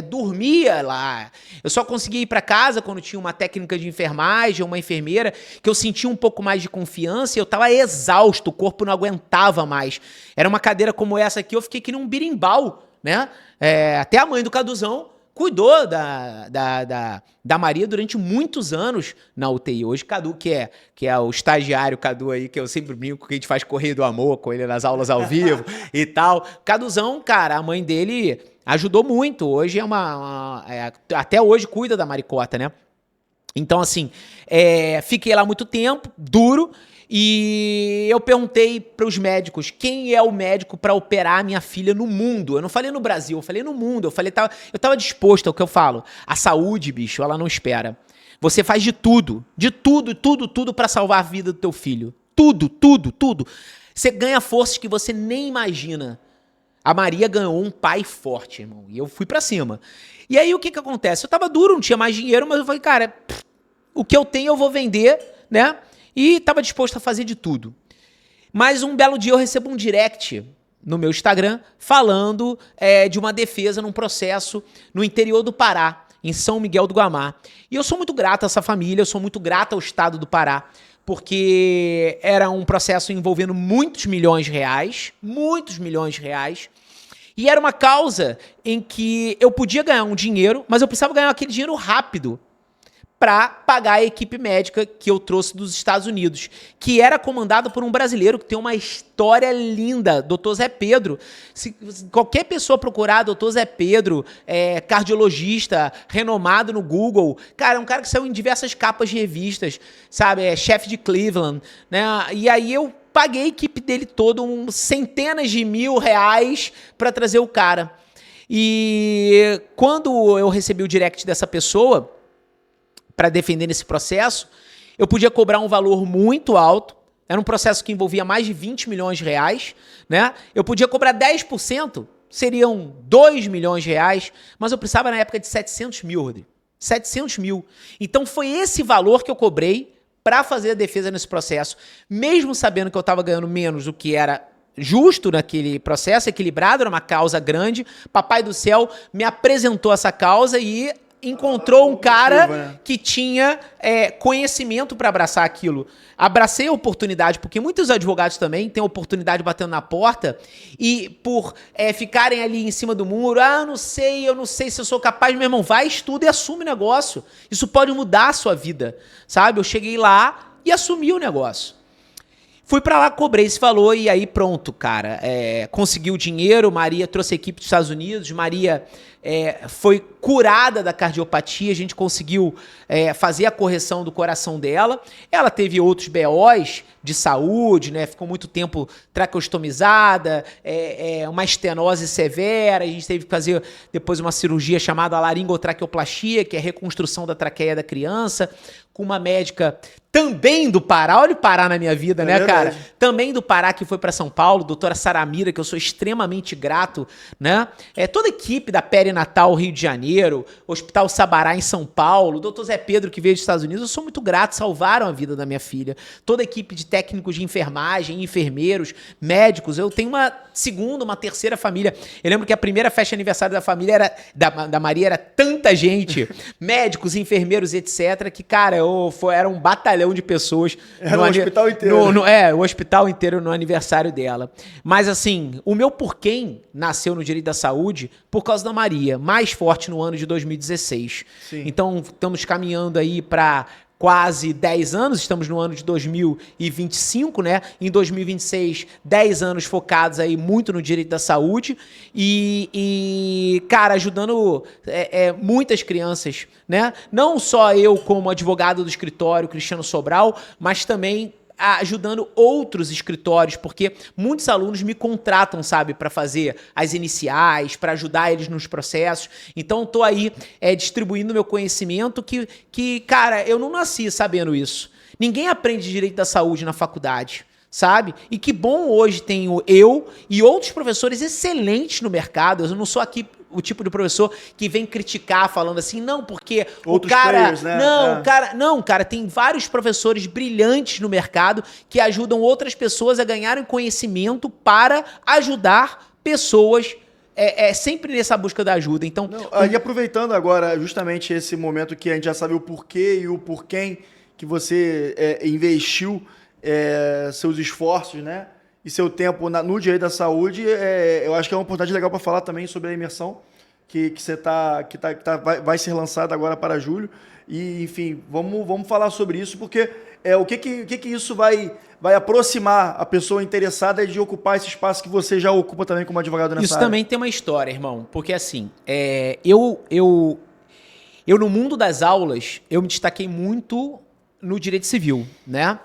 Dormia lá. Eu só conseguia ir para casa quando tinha uma técnica de enfermagem, uma enfermeira, que eu sentia um pouco mais de confiança e eu tava exausto, o corpo não aguentava mais. Era uma cadeira como essa aqui, eu fiquei que nem um birimbau, né? Até a mãe do Caduzão cuidou da Maria durante muitos anos na UTI. Hoje, Cadu, que é o estagiário Cadu aí, que eu sempre brinco, que a gente faz Correio do Amor com ele nas aulas ao vivo e tal. Caduzão, cara, a mãe dele ajudou muito. Hoje até hoje cuida da Maricota, né? Então, assim, fiquei lá muito tempo, duro, e eu perguntei para os médicos quem é o médico para operar a minha filha no mundo. Eu não falei no Brasil, eu falei no mundo. Eu tava disposto ao que eu falo. A saúde, bicho, ela não espera. Você faz de tudo para salvar a vida do teu filho. Tudo. Você ganha forças que você nem imagina. A Maria ganhou um pai forte, irmão. E eu fui pra cima. E aí, o que acontece? Eu tava duro, não tinha mais dinheiro, mas eu falei, cara, o que eu tenho eu vou vender, né? E tava disposto a fazer de tudo. Mas um belo dia eu recebo um direct no meu Instagram falando de uma defesa num processo no interior do Pará, em São Miguel do Guamá. E eu sou muito grato a essa família, eu sou muito grato ao estado do Pará, porque era um processo envolvendo muitos milhões de reais, e era uma causa em que eu podia ganhar um dinheiro, mas eu precisava ganhar aquele dinheiro rápido para pagar a equipe médica que eu trouxe dos Estados Unidos, que era comandado por um brasileiro que tem uma história linda, Dr. Zé Pedro. Se qualquer pessoa procurar Dr. Zé Pedro, cardiologista, renomado no Google, cara, é um cara que saiu em diversas capas de revistas, sabe? Chefe de Cleveland, né? E aí eu paguei a equipe dele toda centenas de R$1.000 para trazer o cara. E quando eu recebi o direct dessa pessoa para defender nesse processo, eu podia cobrar um valor muito alto. Era um processo que envolvia mais de R$20 milhões, né? Eu podia cobrar 10%, seriam R$2 milhões, mas eu precisava na época de 700 mil, Rodrigo. 700 mil. Então foi esse valor que eu cobrei para fazer a defesa nesse processo, mesmo sabendo que eu estava ganhando menos do que era justo naquele processo, equilibrado, era uma causa grande. Papai do céu me apresentou essa causa e encontrou um cara que tinha conhecimento para abraçar aquilo. Abracei a oportunidade, porque muitos advogados também têm oportunidade batendo na porta e por ficarem ali em cima do muro, eu não sei se eu sou capaz, meu irmão, vai, estuda e assume o negócio. Isso pode mudar a sua vida, sabe? Eu cheguei lá e assumi o negócio. Fui pra lá, cobrei esse valor e aí pronto, cara. Consegui o dinheiro, Maria trouxe a equipe dos Estados Unidos, Maria foi curada da cardiopatia, a gente conseguiu fazer a correção do coração dela. Ela teve outros BOs de saúde, né? Ficou muito tempo traqueostomizada, uma estenose severa, a gente teve que fazer depois uma cirurgia chamada laringotraqueoplastia, que é a reconstrução da traqueia da criança, com uma médica também do Pará. Olha o Pará na minha vida, né, verdade, cara? Também do Pará, que foi para São Paulo, doutora Saramira, que eu sou extremamente grato, né? Toda a equipe da Perinatal Rio de Janeiro, Hospital Sabará em São Paulo, doutor Zé Pedro, que veio dos Estados Unidos, eu sou muito grato, salvaram a vida da minha filha. Toda a equipe de técnicos de enfermagem, enfermeiros, médicos, eu tenho uma segunda, uma terceira família. Eu lembro que a primeira festa de aniversário da família da Maria era tanta gente, médicos, enfermeiros, etc., que, cara, era um batalhão de pessoas. Era o hospital inteiro. O hospital inteiro no aniversário dela. Mas, assim, o meu porquê nasceu no direito da saúde por causa da Maria, mais forte no ano de 2016. Sim. Então, estamos caminhando aí para quase 10 anos, estamos no ano de 2025, né? Em 2026, 10 anos focados aí muito no direito da saúde e cara, ajudando muitas crianças, né? Não só eu como advogado do escritório Cristiano Sobral, mas também ajudando outros escritórios, porque muitos alunos me contratam, sabe, para fazer as iniciais, para ajudar eles nos processos. Então, estou aí distribuindo meu conhecimento que, cara, eu não nasci sabendo isso. Ninguém aprende direito da saúde na faculdade, sabe? E que bom hoje tenho eu e outros professores excelentes no mercado. Eu não sou aqui o tipo de professor que vem criticar falando assim, não, porque outros o cara... Players, né? Cara, tem vários professores brilhantes no mercado que ajudam outras pessoas a ganharem conhecimento para ajudar pessoas é sempre nessa busca da ajuda. Então, E aproveitando agora justamente esse momento que a gente já sabe o porquê e o porquê que você investiu seus esforços, né? E seu tempo no direito da saúde, eu acho que é uma oportunidade legal para falar também sobre a imersão que você vai ser lançada agora para julho. E, enfim, vamos falar sobre isso, porque o que isso vai aproximar a pessoa interessada de ocupar esse espaço que você já ocupa também como advogado nessa isso área. também tem uma história, irmão. Porque assim, eu no mundo das aulas, eu me destaquei muito no direito civil, né?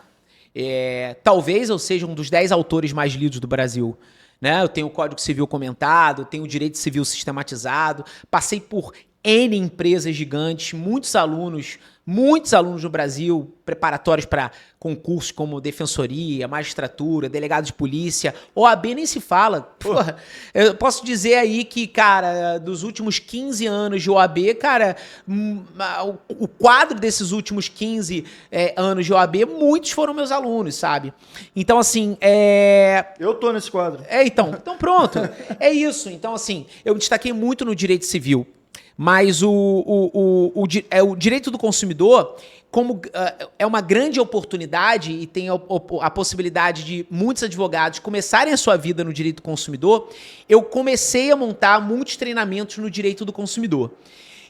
Talvez eu seja um dos 10 autores mais lidos do Brasil, né? Eu tenho o Código Civil comentado, tenho o Direito Civil sistematizado, passei por N empresas gigantes, muitos alunos no Brasil, preparatórios para concursos como defensoria, magistratura, delegado de polícia, OAB nem se fala. Porra, eu posso dizer aí que, cara, dos últimos 15 anos de OAB, cara, o quadro desses últimos 15 anos de OAB, muitos foram meus alunos, sabe? Então, assim, Eu tô nesse quadro. Então pronto. É isso. Então, assim, eu me destaquei muito no direito civil. Mas o direito do consumidor, como é uma grande oportunidade e tem a possibilidade de muitos advogados começarem a sua vida no direito do consumidor, eu comecei a montar muitos treinamentos no direito do consumidor.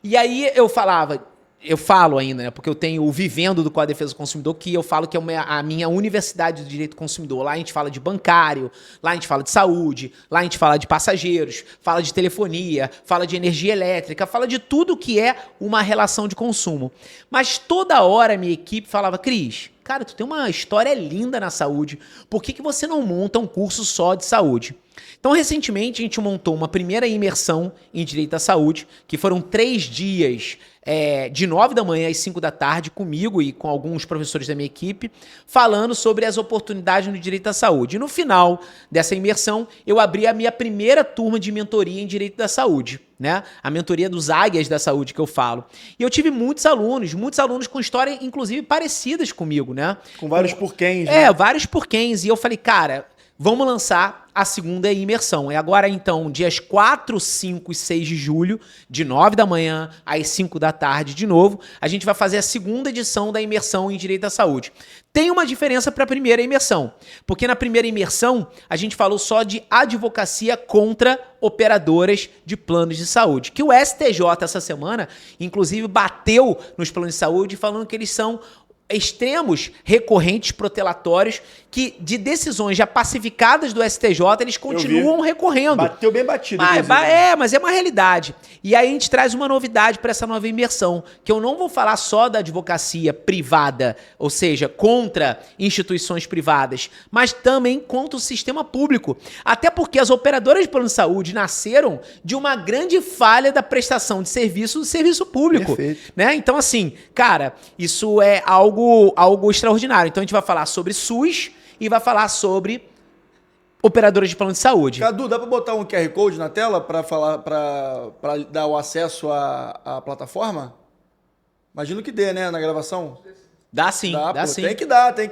E aí eu falo ainda, né, porque eu tenho o Vivendo do Código de Defesa do Consumidor, que eu falo que é a minha universidade do direito do consumidor. Lá a gente fala de bancário, lá a gente fala de saúde, lá a gente fala de passageiros, fala de telefonia, fala de energia elétrica, fala de tudo que é uma relação de consumo. Mas toda hora a minha equipe falava, Cris, cara, tu tem uma história linda na saúde, por que você não monta um curso só de saúde? Então, recentemente, a gente montou uma primeira imersão em Direito da Saúde, que foram 3 dias, de 9 da manhã às 5 da tarde, comigo e com alguns professores da minha equipe, falando sobre as oportunidades no Direito da Saúde. E no final dessa imersão, eu abri a minha primeira turma de mentoria em Direito da Saúde, né? A mentoria dos águias da saúde que eu falo. E eu tive muitos alunos com histórias, inclusive, parecidas comigo, né? Com vários porquês, né? Vários porquês. E eu falei, cara, vamos lançar a segunda imersão. É agora, então, dias 4, 5 e 6 de julho, de 9 da manhã às 5 da tarde, de novo. A gente vai fazer a segunda edição da imersão em Direito da Saúde. Tem uma diferença para a primeira imersão, porque na primeira imersão a gente falou só de advocacia contra operadoras de planos de saúde, que o STJ essa semana, inclusive, bateu nos planos de saúde falando que eles são extremos recorrentes protelatórios que de decisões já pacificadas do STJ, eles continuam recorrendo. Bateu bem batido. Mas é uma realidade. E aí a gente traz uma novidade para essa nova imersão, que eu não vou falar só da advocacia privada, ou seja, contra instituições privadas, mas também contra o sistema público. Até porque as operadoras de plano de saúde nasceram de uma grande falha da prestação de serviço do serviço público. Perfeito. Né? Então, assim, cara, isso é algo extraordinário. Então a gente vai falar sobre SUS e vai falar sobre operadoras de plano de saúde. Cadu, dá para botar um QR Code na tela para dar o acesso à plataforma? Imagino que dê, né, na gravação? Dá sim, dá sim. Tem que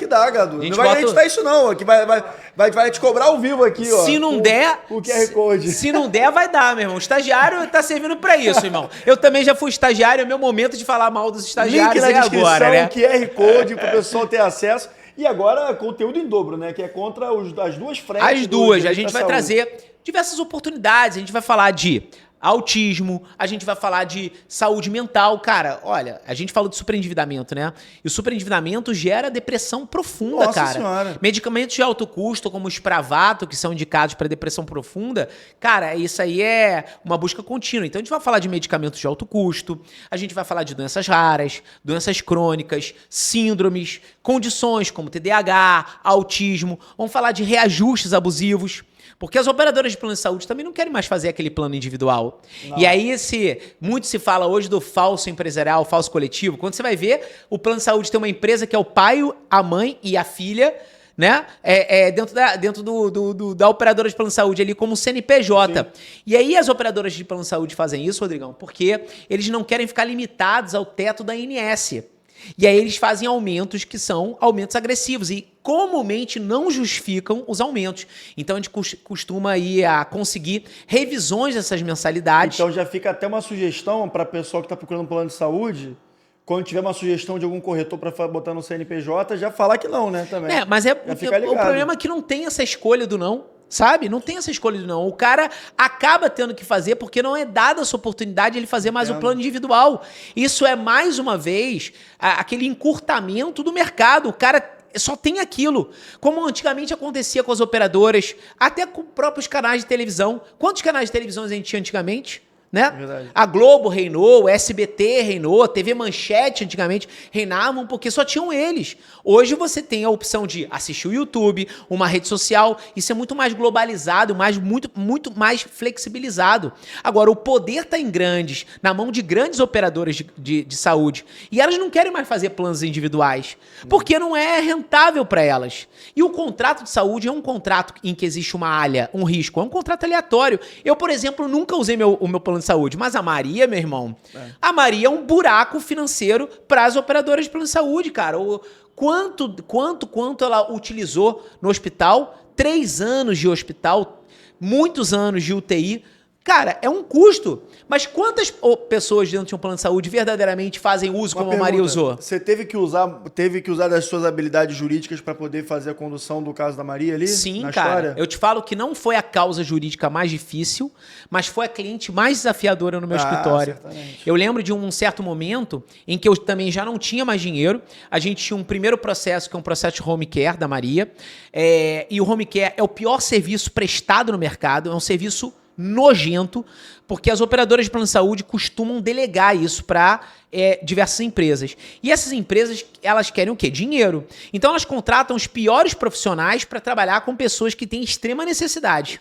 dar, Cadu. Não vai acreditar isso não, aqui vai te cobrar ao vivo aqui, ó. Se não der, o QR Code. Se não der, vai dar, meu irmão. O estagiário tá servindo para isso, irmão. Eu também já fui estagiário, é meu momento de falar mal dos estagiários. Link na descrição, agora, né? QR Code para o pessoal ter acesso. E agora, conteúdo em dobro, né? Que é contra as duas frentes. As duas. A gente vai trazer diversas oportunidades. A gente vai falar de autismo, a gente vai falar de saúde mental. Cara, olha, a gente falou de superendividamento, né? E o superendividamento gera depressão profunda, Nossa cara. Senhora. Medicamentos de alto custo, como o Spravato, que são indicados para depressão profunda, cara, isso aí é uma busca contínua. Então a gente vai falar de medicamentos de alto custo, a gente vai falar de doenças raras, doenças crônicas, síndromes, condições como TDAH, autismo. Vamos falar de reajustes abusivos. Porque as operadoras de plano de saúde também não querem mais fazer aquele plano individual. Não. E aí, muito se fala hoje do falso empresarial, falso coletivo. Quando você vai ver, o plano de saúde tem uma empresa que é o pai, a mãe e a filha, né? Dentro da operadora de plano de saúde ali como CNPJ. Sim. E aí as operadoras de plano de saúde fazem isso, Rodrigão, porque eles não querem ficar limitados ao teto da ANS. E aí eles fazem aumentos que são aumentos agressivos e comumente não justificam os aumentos. Então a gente costuma ir a conseguir revisões dessas mensalidades. Então já fica até uma sugestão para a pessoa que está procurando um plano de saúde, quando tiver uma sugestão de algum corretor para botar no CNPJ, já falar que não, né? Também. Mas o problema é que não tem essa escolha do não. Sabe? Não tem essa escolha do não. O cara acaba tendo que fazer porque não é dada essa oportunidade de ele fazer mais o plano individual. Isso é, mais uma vez, aquele encurtamento do mercado. O cara só tem aquilo. Como antigamente acontecia com as operadoras, até com próprios canais de televisão. Quantos canais de televisão a gente tinha antigamente? Né? A Globo reinou, o SBT reinou, a TV Manchete antigamente reinavam porque só tinham eles. Hoje você tem a opção de assistir o YouTube, uma rede social, isso é muito mais globalizado, muito mais flexibilizado. Agora, o poder está na mão de grandes operadoras de saúde e elas não querem mais fazer planos individuais, porque não é rentável para elas. E o contrato de saúde é um contrato em que existe uma alha, um risco, é um contrato aleatório. Eu, por exemplo, nunca usei o meu plano de saúde, mas a Maria, meu irmão, a Maria é um buraco financeiro para as operadoras de plano de saúde, cara. Quanto ela utilizou no hospital? 3 anos de hospital, muitos anos de UTI. Cara, é um custo. Mas quantas pessoas dentro de um plano de saúde verdadeiramente fazem uso como a Maria usou? Você teve que usar das suas habilidades jurídicas para poder fazer a condução do caso da Maria ali? Sim, na cara. História? Eu te falo que não foi a causa jurídica mais difícil, mas foi a cliente mais desafiadora no meu escritório. Certamente. Eu lembro de um certo momento em que eu também já não tinha mais dinheiro. A gente tinha um primeiro processo, que é um processo de home care da Maria. E o home care é o pior serviço prestado no mercado. É um serviço nojento, porque as operadoras de plano de saúde costumam delegar isso para diversas empresas. E essas empresas, elas querem o quê? Dinheiro. Então elas contratam os piores profissionais para trabalhar com pessoas que têm extrema necessidade.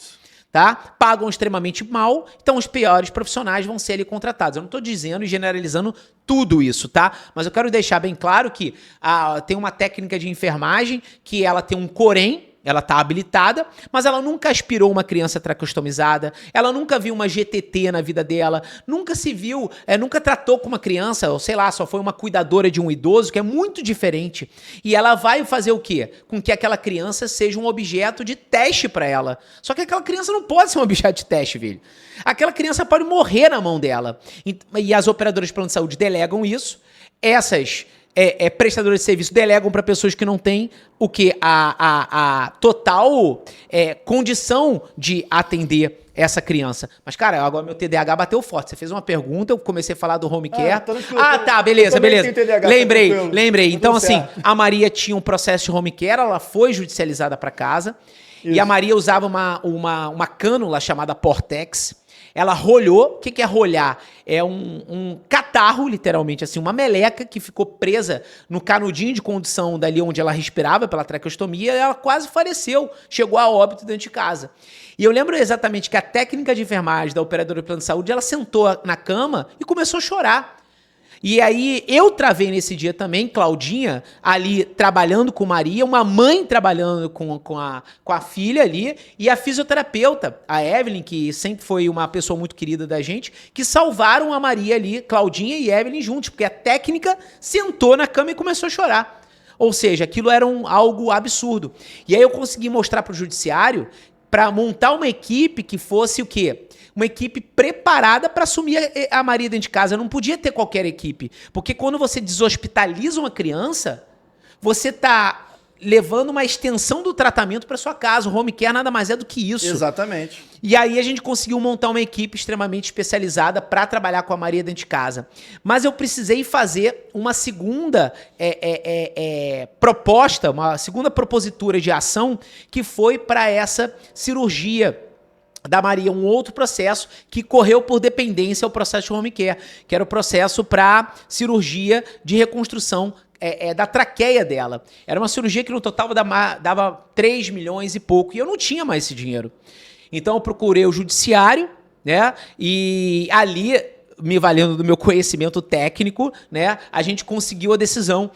Tá? Pagam extremamente mal, então os piores profissionais vão ser ali contratados. Eu não estou dizendo e generalizando tudo isso, tá? Mas eu quero deixar bem claro que tem uma técnica de enfermagem que ela tem um Corém, ela está habilitada, mas ela nunca aspirou uma criança tracostomizada, ela nunca viu uma GTT na vida dela, nunca se viu, nunca tratou com uma criança, ou sei lá, só foi uma cuidadora de um idoso, que é muito diferente. E ela vai fazer o quê? Com que aquela criança seja um objeto de teste para ela. Só que aquela criança não pode ser um objeto de teste, velho. Aquela criança pode morrer na mão dela. E as operadoras de plano de saúde delegam isso. Essas prestadores de serviço delegam para pessoas que não têm o que? A total condição de atender essa criança. Mas, cara, agora meu TDAH bateu forte. Você fez uma pergunta, eu comecei a falar do home care. Tá, beleza. TDAH, lembrei. Então, assim, a Maria tinha um processo de home care, ela foi judicializada para casa. Isso. E a Maria usava uma cânula chamada Portex. Ela rolhou. O que é rolhar? É um catarro, literalmente, assim, uma meleca que ficou presa no canudinho de condução dali onde ela respirava pela traqueostomia e ela quase faleceu. Chegou a óbito dentro de casa. E eu lembro exatamente que a técnica de enfermagem da operadora de plano de saúde, ela sentou na cama e começou a chorar. E aí eu travei nesse dia também, Claudinha, ali trabalhando com Maria, uma mãe trabalhando com a filha ali, e a fisioterapeuta, a Evelyn, que sempre foi uma pessoa muito querida da gente, que salvaram a Maria ali, Claudinha e Evelyn juntos, porque a técnica sentou na cama e começou a chorar. Ou seja, aquilo era algo absurdo. E aí eu consegui mostrar para o judiciário para montar uma equipe que fosse o quê? Uma equipe preparada para assumir a Maria dentro de casa. Não podia ter qualquer equipe. Porque quando você deshospitaliza uma criança, você está levando uma extensão do tratamento para sua casa. O home care nada mais é do que isso. Exatamente. E aí a gente conseguiu montar uma equipe extremamente especializada para trabalhar com a Maria dentro de casa. Mas eu precisei fazer uma segunda proposta, uma segunda propositura de ação, que foi para essa cirurgia da Maria, um outro processo que correu por dependência ao processo de home care, que era o processo para cirurgia de reconstrução da traqueia dela. Era uma cirurgia que no total dava 3 milhões e pouco, e eu não tinha mais esse dinheiro. Então eu procurei o judiciário, né? E ali me valendo do meu conhecimento técnico, né? A gente conseguiu a decisão.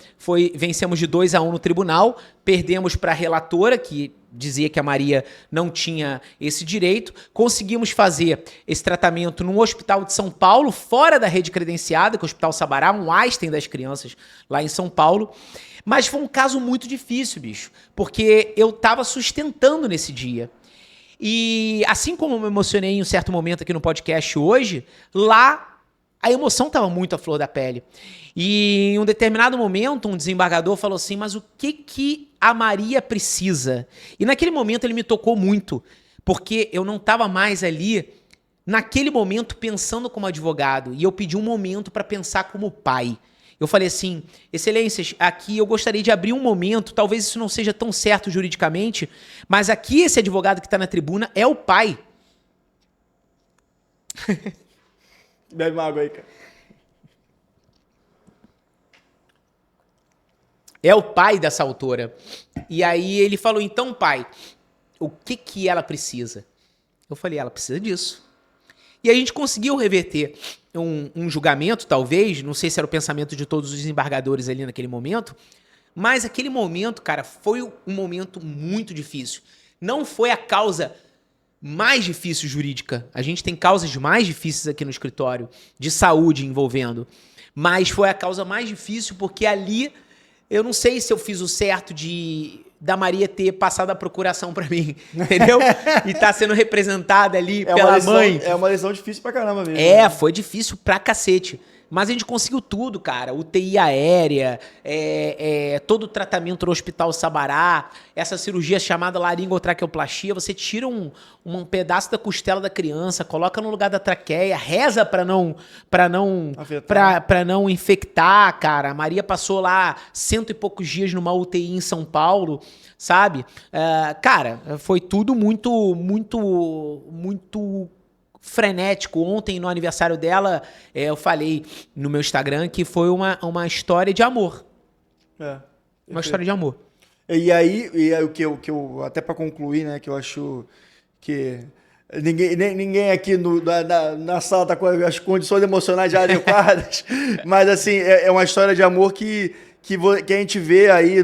Vencemos de 2-1 no tribunal, perdemos para a relatora, que dizia que a Maria não tinha esse direito. Conseguimos fazer esse tratamento num hospital de São Paulo, fora da rede credenciada, que é o Hospital Sabará, um Einstein das crianças lá em São Paulo. Mas foi um caso muito difícil, bicho, porque eu tava sustentando nesse dia. E assim como eu me emocionei em um certo momento aqui no podcast hoje, lá a emoção tava muito à flor da pele. E em um determinado momento, um desembargador falou assim, mas o que a Maria precisa? E naquele momento ele me tocou muito, porque eu não estava mais ali, naquele momento, pensando como advogado. E eu pedi um momento para pensar como pai. Eu falei assim, excelências, aqui eu gostaria de abrir um momento, talvez isso não seja tão certo juridicamente, mas aqui esse advogado que está na tribuna é o pai. Bebe uma água aí, cara. É o pai dessa autora. E aí ele falou, então pai, o que ela precisa? Eu falei, ela precisa disso. E a gente conseguiu reverter um julgamento, talvez, não sei se era o pensamento de todos os desembargadores ali naquele momento, mas aquele momento, cara, foi um momento muito difícil. Não foi a causa mais difícil jurídica. A gente tem causas mais difíceis aqui no escritório, de saúde envolvendo, mas foi a causa mais difícil porque ali, eu não sei se eu fiz o certo da Maria ter passado a procuração pra mim, entendeu? E tá sendo representada ali pela mãe. É uma lesão difícil pra caramba mesmo. Foi difícil pra cacete. Mas a gente conseguiu tudo, cara. UTI aérea, todo o tratamento no Hospital Sabará, essa cirurgia chamada laringotraqueoplastia, você tira um pedaço da costela da criança, coloca no lugar da traqueia, reza pra não infectar, cara. A Maria passou lá 100 e poucos dias numa UTI em São Paulo, sabe? Cara, foi tudo muito, muito, muito frenético. Ontem, no aniversário dela, eu falei no meu Instagram que foi uma história de amor. Uma história de amor. E aí o que eu até para concluir, né, que eu acho que ninguém aqui na sala tá com as condições emocionais já adequadas, mas assim, é uma história de amor que a gente vê aí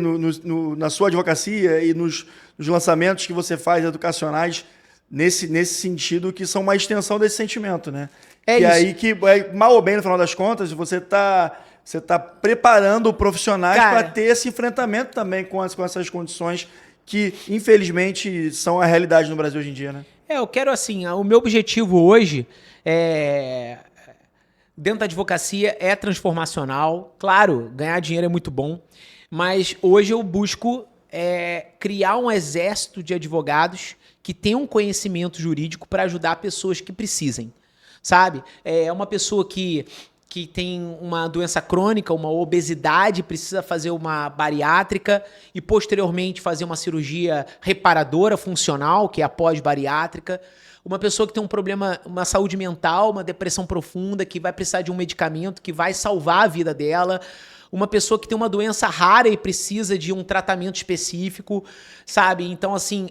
na sua advocacia e nos lançamentos que você faz educacionais, nesse sentido, que são uma extensão desse sentimento, né? Isso. Aí que, mal ou bem, no final das contas, você tá preparando profissionais para ter esse enfrentamento também com essas condições que, infelizmente, são a realidade no Brasil hoje em dia, né? Eu quero, assim, o meu objetivo hoje dentro da advocacia é transformacional. Claro, ganhar dinheiro é muito bom, mas hoje eu busco criar um exército de advogados que tenham um conhecimento jurídico para ajudar pessoas que precisem, sabe? É uma pessoa que tem uma doença crônica, uma obesidade, precisa fazer uma bariátrica e posteriormente fazer uma cirurgia reparadora funcional, que é a pós-bariátrica. Uma pessoa que tem um problema, uma saúde mental, uma depressão profunda, que vai precisar de um medicamento que vai salvar a vida dela. Uma pessoa que tem uma doença rara e precisa de um tratamento específico, sabe? Então, assim,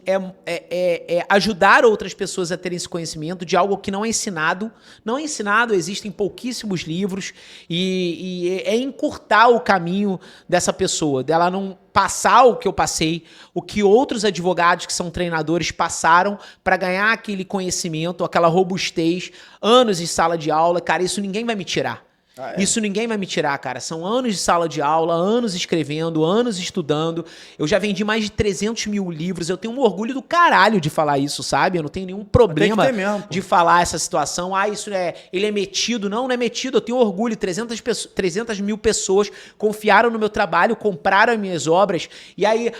ajudar outras pessoas a terem esse conhecimento de algo que não é ensinado. Não é ensinado, existem pouquíssimos livros e é encurtar o caminho dessa pessoa, dela não passar o que eu passei, o que outros advogados que são treinadores passaram para ganhar aquele conhecimento, aquela robustez, anos de sala de aula. Cara, isso ninguém vai me tirar. Isso ninguém vai me tirar, cara. São anos de sala de aula, anos escrevendo, anos estudando. Eu já vendi mais de 300 mil livros. Eu tenho um orgulho do caralho de falar isso, sabe? Eu não tenho nenhum problema de falar essa situação. Ele é metido. Não é metido. Eu tenho orgulho. 300 mil pessoas confiaram no meu trabalho, compraram as minhas obras. E aí,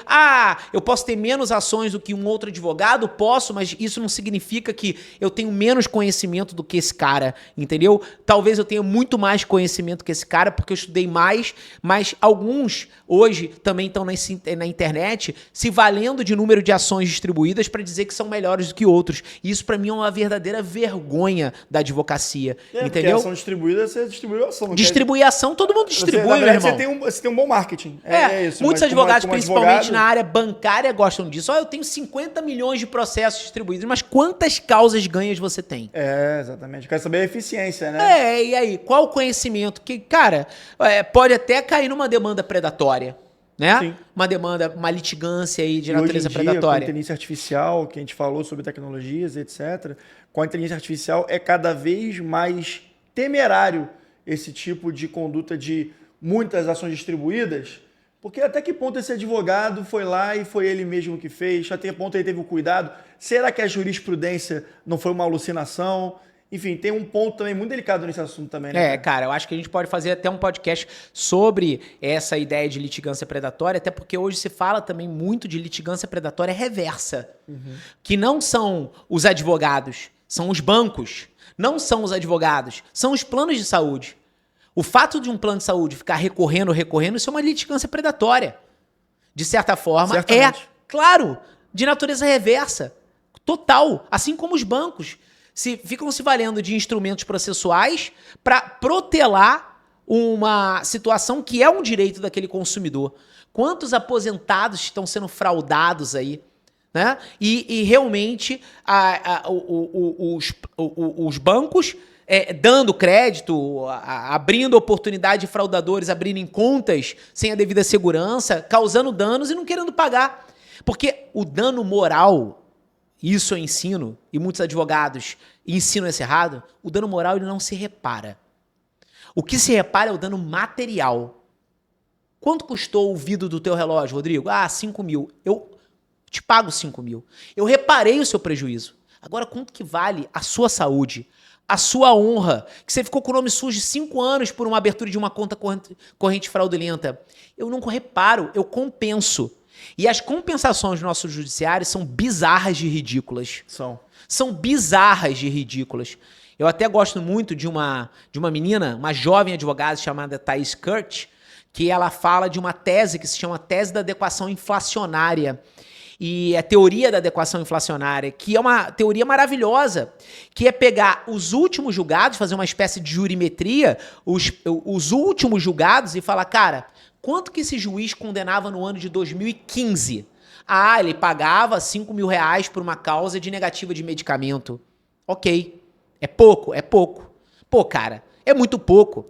eu posso ter menos ações do que um outro advogado? Posso, mas isso não significa que eu tenho menos conhecimento do que esse cara, entendeu? Talvez eu tenha muito mais mais conhecimento que esse cara, porque eu estudei mais, mas alguns hoje também estão na internet se valendo de número de ações distribuídas para dizer que são melhores do que outros. E isso para mim é uma verdadeira vergonha da advocacia, entendeu? Porque a ação distribuída, você distribuiu a ação. Distribuir ação, todo mundo distribui, meu irmão. Você tem um bom marketing. Isso. Muitos advogados, principalmente na área bancária, gostam disso. Eu tenho 50 milhões de processos distribuídos, mas quantas causas ganhas você tem? Exatamente. Quero saber a eficiência, né? E aí? Qual o conhecimento? Que, cara, pode até cair numa demanda predatória, né? Sim. Uma litigância aí de E natureza hoje em dia, predatória. com a inteligência artificial, que a gente falou sobre tecnologias, etc., com a inteligência artificial é cada vez mais temerário esse tipo de conduta de muitas ações distribuídas, porque até que ponto esse advogado foi lá e foi ele mesmo que fez, até que ponto ele teve o cuidado, será que a jurisprudência não foi uma alucinação? Enfim, tem um ponto também muito delicado nesse assunto também, né? Cara, eu acho que a gente pode fazer até um podcast sobre essa ideia de litigância predatória, até porque hoje se fala também muito de litigância predatória reversa, que não são os advogados, são os bancos, não são os advogados, são os planos de saúde. O fato de um plano de saúde ficar recorrendo, isso é uma litigância predatória. De certa forma, Certamente. claro, de natureza reversa, total, assim como os bancos ficam se valendo de instrumentos processuais para protelar uma situação que é um direito daquele consumidor. Quantos aposentados estão sendo fraudados aí, né? E realmente os bancos dando crédito, abrindo oportunidade de fraudadores, abrindo contas sem a devida segurança, causando danos e não querendo pagar. Porque o dano moral, isso eu ensino, e muitos advogados ensinam isso errado, o dano moral ele não se repara. O que se repara é o dano material. Quanto custou o vidro do teu relógio, Rodrigo? 5 mil. Eu te pago 5 mil. Eu reparei o seu prejuízo. Agora, quanto que vale a sua saúde, a sua honra, que você ficou com o nome sujo 5 anos por uma abertura de uma conta corrente fraudulenta? Eu não reparo, eu compenso. E as compensações do nosso judiciário são bizarras de ridículas. São bizarras de ridículas. Eu até gosto muito de uma menina, uma jovem advogada chamada Thais Kurt, que ela fala de uma tese que se chama Tese da Adequação Inflacionária. E a teoria da adequação inflacionária, que é uma teoria maravilhosa, que é pegar os últimos julgados, fazer uma espécie de jurimetria, os últimos julgados e falar, cara, quanto que esse juiz condenava no ano de 2015? Ele pagava 5 mil reais por uma causa de negativa de medicamento. Ok. É pouco? É pouco. Pô, cara, é muito pouco.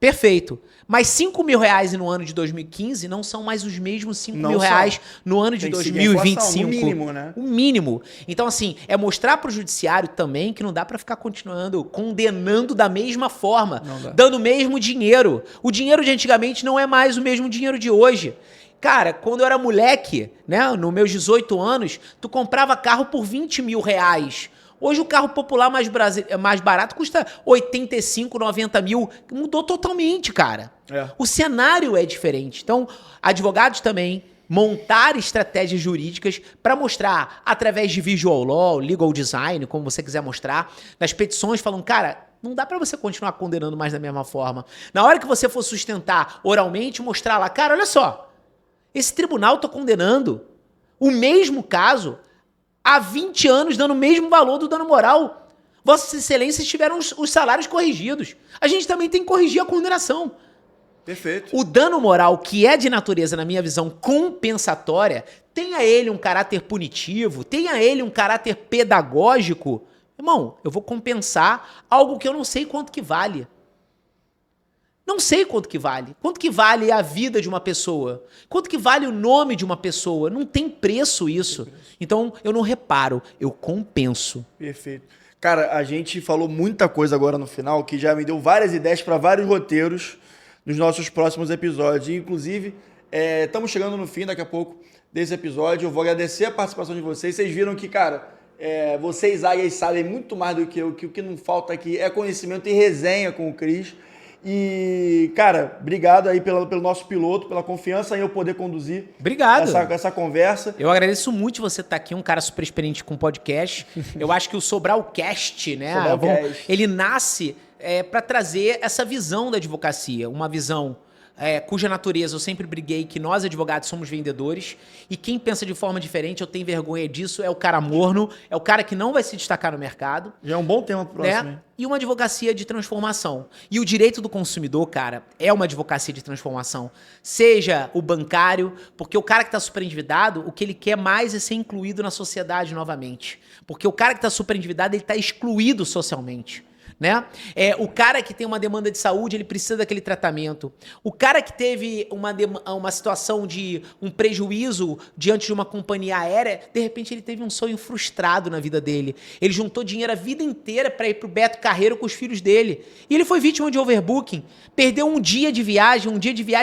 Perfeito. Mas 5 mil reais no ano de 2015 não são mais os mesmos 5 mil reais no ano de 2025. O mínimo, né? O mínimo. Então, assim, é mostrar pro judiciário também que não dá pra ficar continuando condenando da mesma forma, dando o mesmo dinheiro. O dinheiro de antigamente não é mais o mesmo dinheiro de hoje. Cara, quando eu era moleque, né, nos meus 18 anos, tu comprava carro por 20 mil reais. Hoje o carro popular mais barato custa 85, 90 mil. Mudou totalmente, cara. O cenário é diferente. Então, advogados também montar estratégias jurídicas para mostrar, através de visual law, legal design, como você quiser mostrar, nas petições falando, cara, não dá para você continuar condenando mais da mesma forma. Na hora que você for sustentar oralmente, mostrar lá, cara, olha só, esse tribunal tá condenando o mesmo caso há 20 anos, dando o mesmo valor do dano moral. Vossas Excelências tiveram os salários corrigidos. A gente também tem que corrigir a condenação. Perfeito. O dano moral, que é de natureza, na minha visão, compensatória, tenha ele um caráter punitivo, tenha ele um caráter pedagógico, irmão, eu vou compensar algo que eu não sei quanto que vale. Não sei quanto que vale. Quanto que vale a vida de uma pessoa? Quanto que vale o nome de uma pessoa? Não tem preço isso. Então, eu não reparo, eu compenso. Perfeito. Cara, a gente falou muita coisa agora no final, que já me deu várias ideias para vários roteiros nos nossos próximos episódios. E, inclusive, estamos chegando no fim daqui a pouco desse episódio. Eu vou agradecer a participação de vocês. Vocês viram que, cara, vocês aí sabem muito mais do que eu, que o que não falta aqui é conhecimento e resenha com o Cris. E, cara, obrigado aí pelo nosso piloto, pela confiança em eu poder conduzir essa conversa. Eu agradeço muito você estar aqui, um cara super experiente com podcast. Eu acho que o Sobralcast, né? Ele nasce para trazer essa visão da advocacia, uma visão cuja natureza eu sempre briguei que nós advogados somos vendedores e quem pensa de forma diferente, eu tenho vergonha disso, é o cara morno, é o cara que não vai se destacar no mercado. Já é um bom tema pro próximo, né? E uma advocacia de transformação. E o direito do consumidor, cara, é uma advocacia de transformação. Seja o bancário, porque o cara que está superendividado, o que ele quer mais é ser incluído na sociedade novamente. Porque o cara que está superendividado, ele está excluído socialmente. Né? O cara que tem uma demanda de saúde, ele precisa daquele tratamento. O cara que teve uma situação de um prejuízo diante de uma companhia aérea, de repente ele teve um sonho frustrado na vida dele. Ele juntou dinheiro a vida inteira para ir pro Beto Carreiro com os filhos dele. E ele foi vítima de overbooking. Perdeu um dia de viagem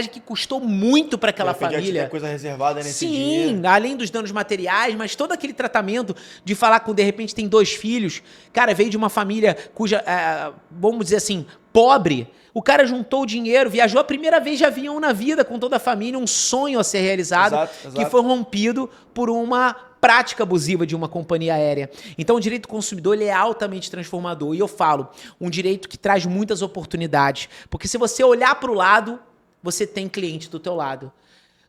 que custou muito para aquela família. Já coisa reservada nesse dia. Sim, além dos danos materiais, mas todo aquele tratamento de falar com, de repente, tem 2 filhos. Cara, veio de uma família cuja... vamos dizer assim, pobre, o cara juntou o dinheiro, viajou a primeira vez de avião na vida com toda a família, um sonho a ser realizado, exato. Que foi rompido por uma prática abusiva de uma companhia aérea. Então o direito do consumidor ele é altamente transformador. E eu falo, um direito que traz muitas oportunidades. Porque se você olhar para o lado, você tem cliente do teu lado.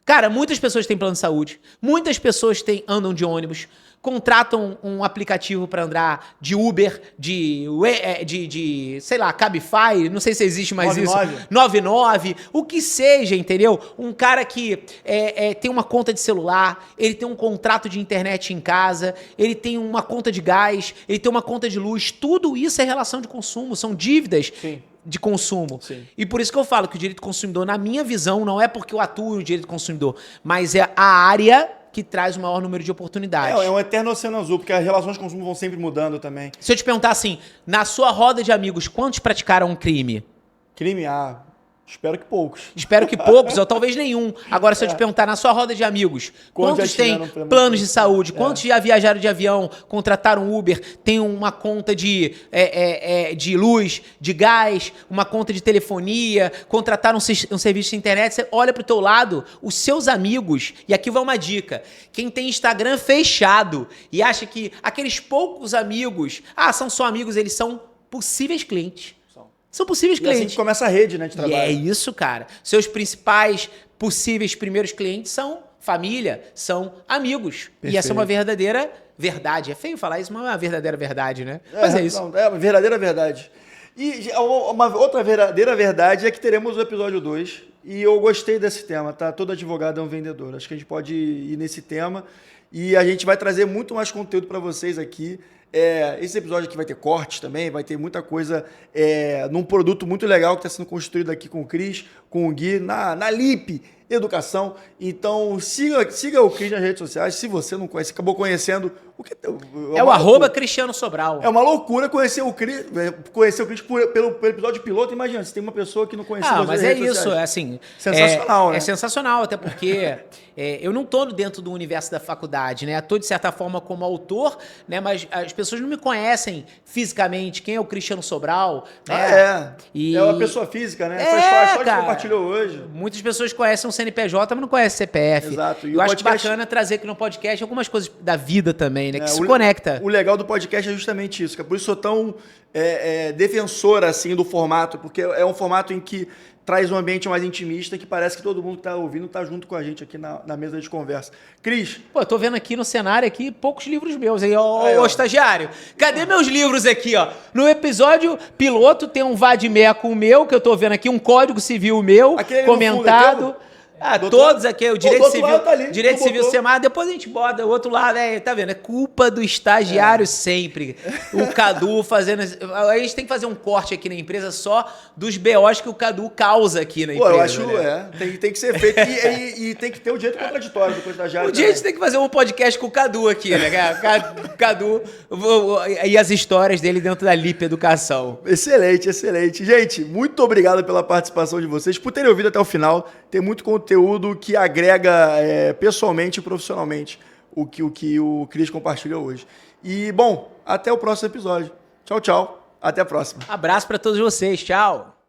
Cara, muitas pessoas têm plano de saúde, muitas pessoas andam de ônibus, contratam um aplicativo para andar de Uber, sei lá, Cabify, não sei se existe mais 99. Isso. 99, o que seja, entendeu? Um cara que tem uma conta de celular, ele tem um contrato de internet em casa, ele tem uma conta de gás, ele tem uma conta de luz, tudo isso é relação de consumo, são dívidas. Sim. De consumo. Sim. E por isso que eu falo que o direito do consumidor, na minha visão, não é porque eu atuo no direito do consumidor, mas é a área que traz o maior número de oportunidades. É um eterno oceano azul, porque as relações de consumo vão sempre mudando também. Se eu te perguntar assim, na sua roda de amigos, quantos praticaram um crime? Crime? Espero que poucos. Espero que poucos, ou talvez nenhum. Agora, se eu te perguntar, na sua roda de amigos, quantos têm planos de saúde? Quantos já viajaram de avião, contrataram Uber, tem uma conta de luz, de gás, uma conta de telefonia, contrataram um serviço de internet? Você olha pro teu lado, os seus amigos, e aqui vai uma dica, quem tem Instagram fechado e acha que aqueles poucos amigos, são só amigos, eles são possíveis clientes. São possíveis clientes. E assim que começa a rede, né, de trabalho. E é isso, cara. Seus principais possíveis primeiros clientes são família, são amigos. Perfeito. E essa é uma verdadeira verdade. É feio falar isso, mas é uma verdadeira verdade, né? Mas é isso. Não, é uma verdadeira verdade. E uma outra verdadeira verdade é que teremos o episódio 2. E eu gostei desse tema, tá? Todo advogado é um vendedor. Acho que a gente pode ir nesse tema. E a gente vai trazer muito mais conteúdo para vocês aqui. Esse episódio aqui vai ter cortes também, vai ter muita coisa num produto muito legal que está sendo construído aqui com o Cris, com o Gui, na LIP Educação. Então, siga o Cris nas redes sociais. Se você não conhece, acabou conhecendo... É o @Cristiano Sobral. É uma loucura conhecer o Cris pelo episódio piloto. Imagina, se tem uma pessoa que não conhecia você mas nas redes isso, sociais. assim... Sensacional, né? É sensacional, até porque eu não estou dentro do universo da faculdade, né? Estou, de certa forma, como autor, né? Mas as pessoas não me conhecem fisicamente. Quem é o Cristiano Sobral? Né? É uma pessoa física, né? Foi a história que compartilhou hoje. Muitas pessoas conhecem o CNPJ, mas não conhecem CPF. Exato. E eu acho bacana trazer aqui no podcast algumas coisas da vida também, né? Que se conecta. O legal do podcast é justamente isso, que por isso eu sou tão defensor assim, do formato, porque é um formato em que traz um ambiente mais intimista, que parece que todo mundo que está ouvindo está junto com a gente aqui na mesa de conversa. Cris? Pô, eu tô vendo aqui no cenário aqui poucos livros meus aí, ô estagiário. Cadê meus livros aqui, ó? No episódio piloto tem um Vadimeco meu, que eu tô vendo aqui, um Código Civil meu, comentado. Todos aqui, o Direito Civil, tá ali, Direito Civil Semar, depois a gente bota o outro lado, tá vendo? É culpa do estagiário sempre. O Cadu fazendo... A gente tem que fazer um corte aqui na empresa só dos BOs que o Cadu causa aqui na empresa. Eu acho, tem que ser feito. E tem que ter o direito contraditório do estagiário. O dia a gente tem que fazer um podcast com o Cadu aqui, né? O Cadu e as histórias dele dentro da LIP Educação. Excelente, excelente. Gente, muito obrigado pela participação de vocês, por terem ouvido até o final. Tem muito conteúdo que agrega pessoalmente e profissionalmente o que o Cris compartilha hoje. E, bom, até o próximo episódio. Tchau, tchau. Até a próxima. Abraço para todos vocês. Tchau.